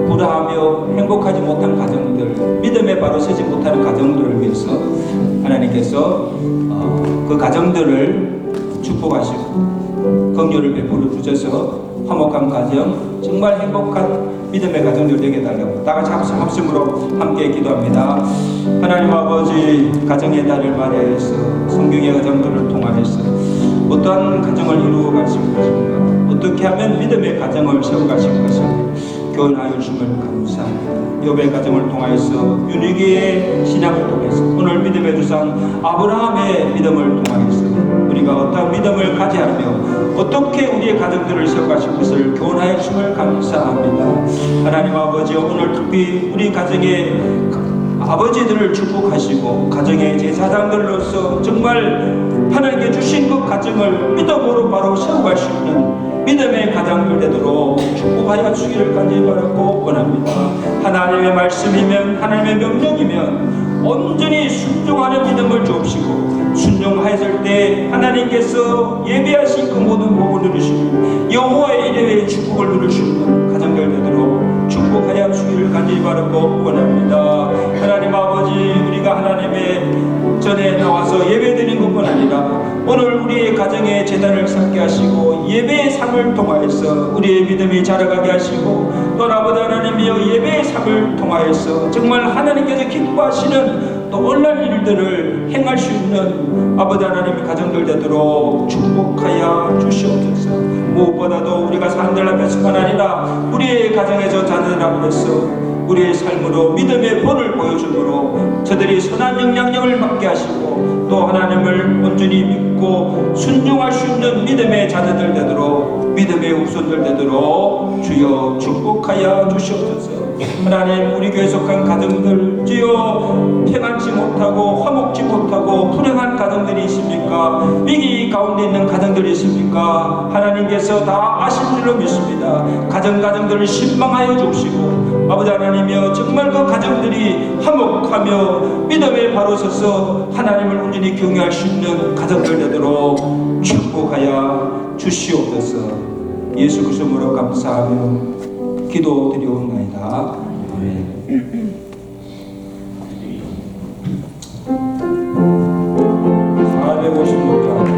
불화하며 행복하지 못한 가정들, 믿음에 바로 서지 못하는 가정들을 위해서 하나님께서 그 가정들을 축복하시고 긍휼을 베풀어 주셔서 화목한 가정, 정말 행복한 믿음의 가정들 되게 해달라고 다 같이 합심으로 함께 기도합니다. 하나님 아버지, 가정의 달을 맞이해서 성경의 가정들을 통하여서 어떠한 가정을 이루어 가실 것인가, 어떻게 하면 믿음의 가정을 세워 가실 것인가 교훈하여 주심을 감사합니다. 욥의 가정을 통하여서 윤희기의 신앙을 통해서 오늘 믿음의 주상 아브라함의 믿음을 통하여서 우리가 어떤 믿음을 가지하며 어떻게 우리의 가정들을 세워가실 것을 교훈하여 주심을 감사합니다. 하나님 아버지, 오늘 특히 우리 가정의 아버지들을 축복하시고 가정의 제사장들로서 정말 하나님께 주신 그 가정을 믿음으로 바로 세워갈 수 있는 믿음의 가정들 되도록 축복하여 주기를 간절히 바라고 원합니다. 하나님의 말씀이면, 하나님의 명령이면 온전히 순종하는 믿음을 주옵시고, 순종하였을 때 하나님께서 예배하신 그 모든 복을 누리시고 여호와의 이름의 축복을 누릴 수 있는 가정들 되도록 축복하여 주기를 간절히 바라고 원합니다. 하나님 아버지, 우리가 하나님의 전에 나와서 예배드리는 것뿐 아니라 오늘 우리의 가정에 제단을 쌓게 하시고 예배의 삶을 통하여서 우리의 믿음이 자라가게 하시고, 또 아버지 하나님이여 예배의 삶을 통하여서 정말 하나님께서 기뻐하시는 또 올라올 일들을 행할 수 있는 아버지 하나님의 가정들 되도록 축복하여 주시옵소서. 무엇보다도 우리가 사람들 앞에서만 아니라 우리의 가정에서 자녀들 앞에서 우리의 삶으로 믿음의 본을 보여주므로 저들이 선한 영향력을 받게 하시고 또 하나님을 온전히 믿고 순종할 수 있는 믿음의 자녀들 되도록, 믿음의 후손들 되도록 주여 축복하여 주시옵소서. 하나님, 우리 교회 속한 가정들 주여 평안치 못하고 화목지 못하고 불행한 가정들이 있습니까? 위기 가운데 있는 가정들이 있습니까? 하나님께서 다 아신 줄로 믿습니다. 가정들을 신망하여 주시고 아버지 하나님이여, 정말 그 가정들이 화목하며 믿음에 바로 서서 하나님을 온전히 경외할 수 있는 가정들 되도록 축복하여 주시옵소서. 예수 그리스도로 감사하며 기도드리옵나이다. 아멘. 456장 내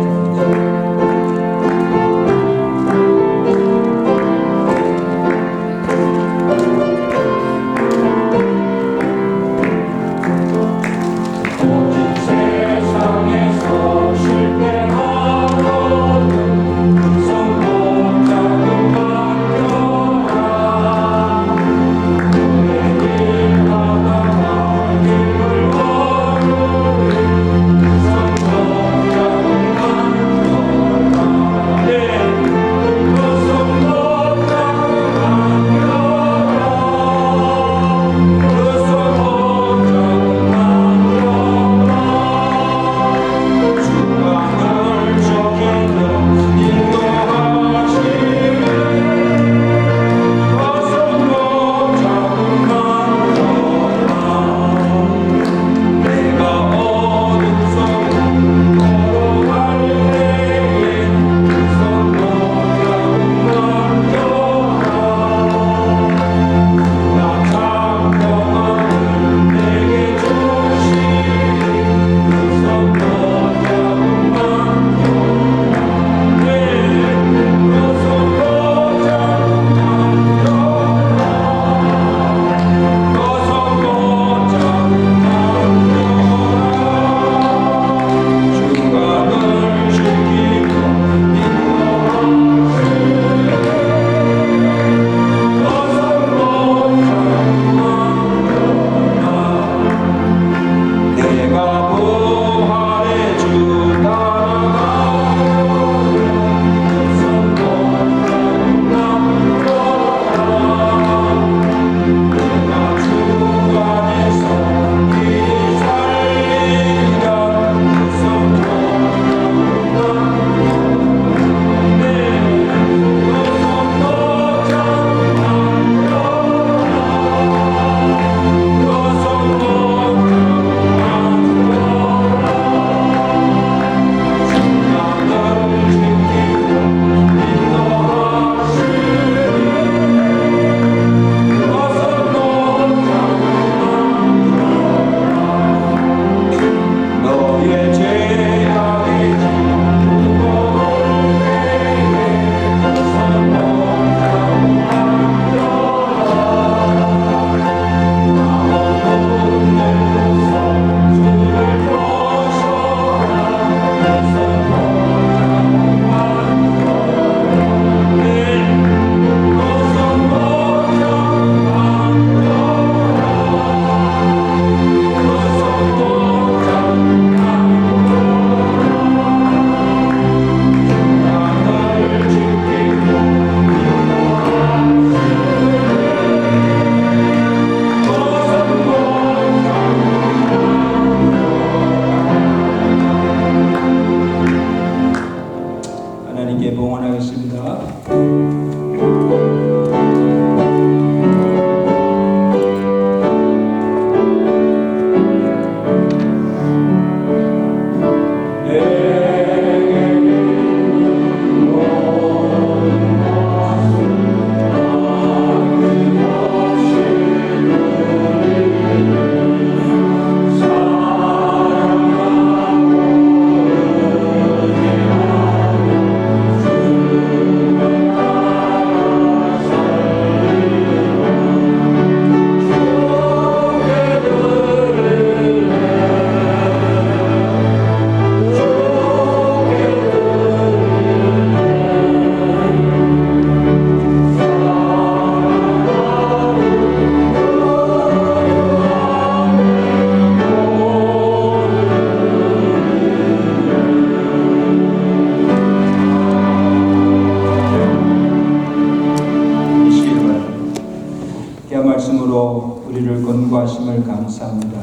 권고하심을 감사합니다.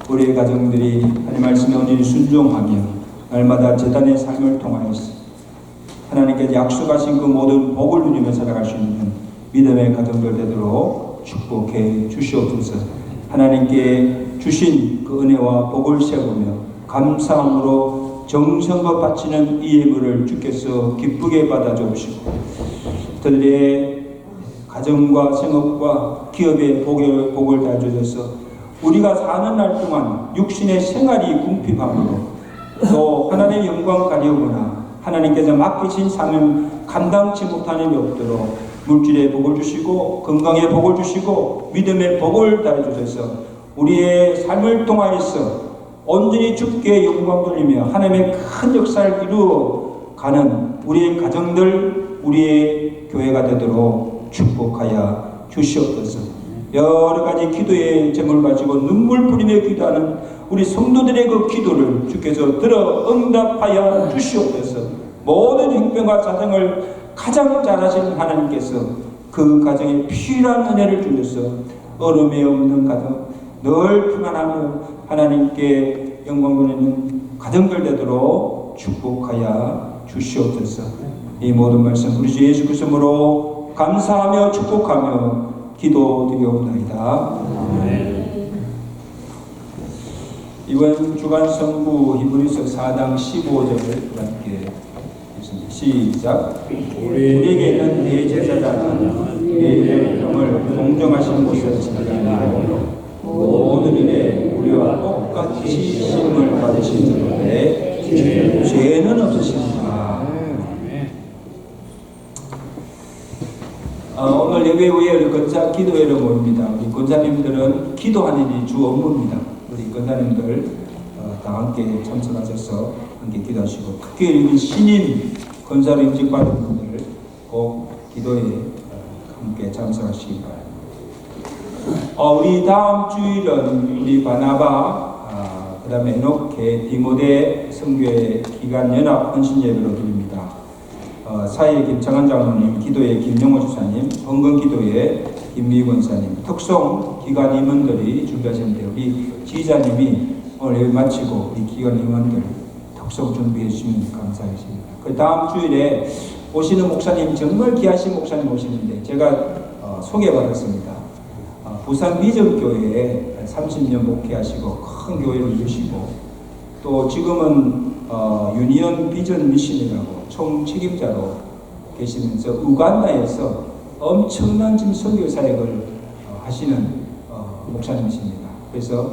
우리의 가정들이 하나님 말씀에 온전히 순종하며 날마다 제단의 삶을 통하여서 하나님께서 약속하신 그 모든 복을 누리며 살아갈 수 있는 믿음의 가정들 되도록 축복해 주시옵소서. 하나님께 주신 그 은혜와 복을 세우며 감사함으로 정성껏 바치는 이 예물을 주께서 기쁘게 받아 주옵시고 그들의 가정과 생업과 기업의 복을 다 주셔서 우리가 사는 날 동안 육신의 생활이 궁핍함으로 또 하나님의 영광 가려우거나 하나님께서 맡기신 삶을 감당치 못하는 일 없도록 물질의 복을 주시고 건강의 복을 주시고 믿음의 복을 다 주셔서 우리의 삶을 통하여서 온전히 주께 영광 돌리며 하나님의 큰 역사를 이루어 가는 우리의 가정들, 우리의 교회가 되도록 축복하여 주시옵소서. 여러 가지 기도의 제목을 가지고 눈물 뿌리며 기도하는 우리 성도들의 그 기도를 주께서 들어 응답하여 주시옵소서. 모든 형편과 사정을 가장 잘하시는 하나님께서 그 가정에 필요한 은혜를 주셔서 어려움이 없는 가정, 늘 평안하며 하나님께 영광 돌리는 가정들 되도록 축복하여 주시옵소서. 이 모든 말씀 우리 주 예수 그리스도로 감사하며 축복하며 기도드리옵나이다. 이번 주간 성구 히브리서 4장 15절을 함께 읽습니다. 시작. 우리에게는 대제사장은 우리의 병을 공정하신 곳을 지나가며 모든 일에 우리와 똑같이 시험을 받으시는데 죄는 없으십니다. 오늘 예배 후에 우리 권사 기도회를 모입니다. 우리 권사님들은 기도하는 일이 주 업무입니다. 우리 권사님들 다 함께 참석하셔서 함께 기도하시고 특히 우리 신임 권사로 임직받은 분들 꼭 기도에 함께 참석하시기 바랍니다. 우리 다음 주일은 우리 바나바, 그 다음에 에녹회, 디모데 성교회 기간 연합 헌신 예배로 드립니다. 사회 김창환 장로님, 기도회 김영호 집사님, 번건 기도회 김미 권사님, 특송 기관 임원들이 준비하시는데 우리 지휘자님이 오늘 예배 마치고 우리 기관 임원들 특송 준비해 주시면 감사하겠습니다. 그 다음 주일에 오시는 목사님 정말 귀하신 목사님 오시는데 제가 소개받았습니다. 부산 비전교회에 30년 목회하시고 큰 교회를 이루시고 또 지금은 유니언 비전 미션이라고 총책임자로 계시면서 우간다에서 엄청난 지금 선교 사역을 하시는 목사님이십니다. 그래서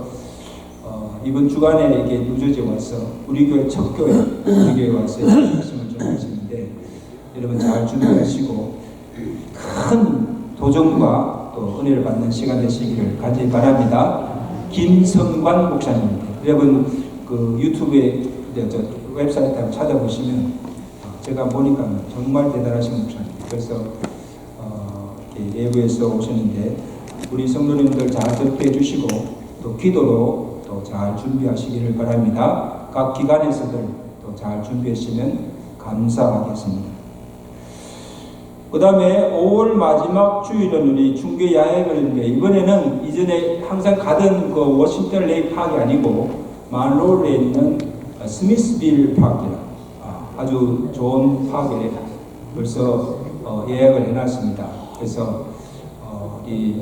이번 주간에 이게 뉴저지에 와서 우리 교회 첫 교회 우리 교회에 와서 말씀을 좀 하시는데 여러분 잘 준비하시고 큰 도전과 또 은혜를 받는 시간 되시기를 간절히 바랍니다. 김성관 목사님입니다. 여러분 그 유튜브에 저 웹사이트 한번 찾아보시면 제가 보니까 정말 대단하신 목사입니다. 그래서 이렇게 예부에서 오셨는데 우리 성도님들 잘 접해 주시고 또 기도로 또 잘 준비하시기를 바랍니다. 각 기관에서들 또 잘 준비하시면 감사하겠습니다. 그 다음에 5월 마지막 주일은 우리 중계 야행을 했는데 이번에는 이전에 항상 가던 그 워싱턴 레이 파크이 아니고 만롤에 있는 스미스빌 파크이라 아주 좋은 파크에 벌써 예약을 해놨습니다. 그래서 이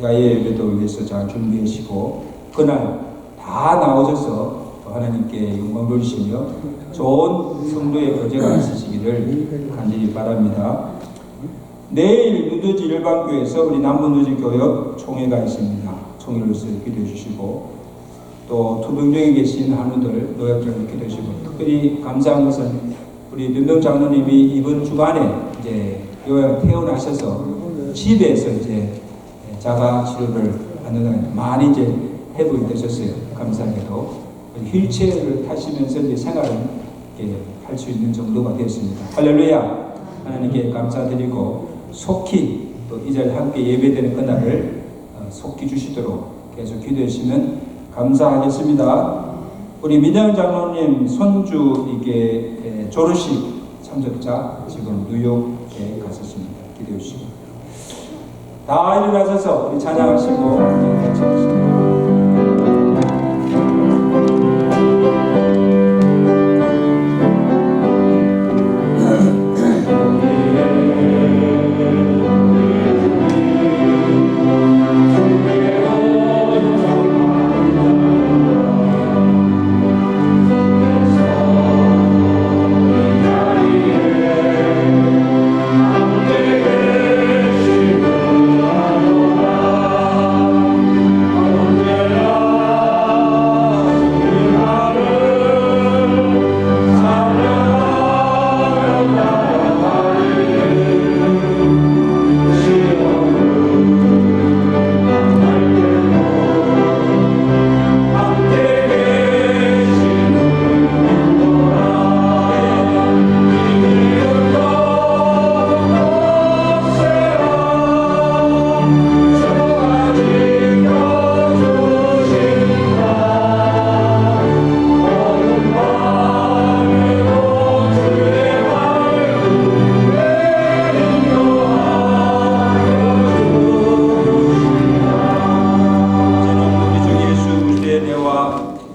야외 예배도 위해서 잘 준비하시고 그날 다 나오셔서 하나님께 영광 돌리시며 좋은 성도의 거제가 있으시기를 간절히 바랍니다. 내일 누더지 일반교회에서 우리 남부누더지 교역 총회가 있습니다. 총회로서 기도해 주시고 또 투병중에 계신 한우들 노약자를 기도해 주시고 특별히 감사한 것은 우리 윤병 장로님이 이번 주간에 이제 요양 퇴원하셔서 집에서 이제 자가 치료를 하는 많이 이제 회복이 되셨어요. 감사하게도 휠체어를 타시면서 이제 생활을 할 수 있는 정도가 되었습니다. 할렐루야. 하나님께 감사드리고 속히 또 이 자리에 함께 예배되는 그날을 속히 주시도록 계속 기도해 주시면 감사하겠습니다. 우리 민영 장로님 손주 이게 졸업식 참석자 지금 뉴욕에 갔었습니다. 기도해 주시고 다 일어나셔서 우리 찬양하시고 함께 같이 하시죠.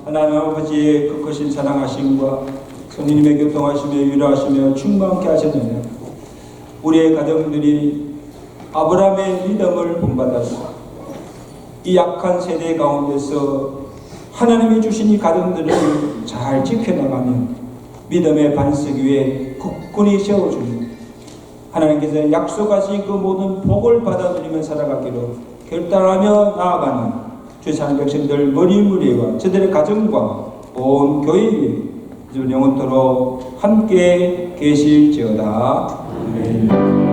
하나님 아버지의 그 크신 사랑하심과 성령님의 교통하시며 위로하시며 충만케 하셨느냐. 우리의 가정들이 아브라함의 믿음을 본받아서 이 약한 세대 가운데서 하나님이 주신 이 가정들을 잘 지켜나가며 믿음의 반석 위에 굳건히 세워주며 하나님께서 약속하신 그 모든 복을 받아들이며 살아가기로 결단하며 나아가는 주의 사랑 백성들 머리무리와 저들의 가정과 온 교회에 영원토록 함께 계실지어다. 아멘.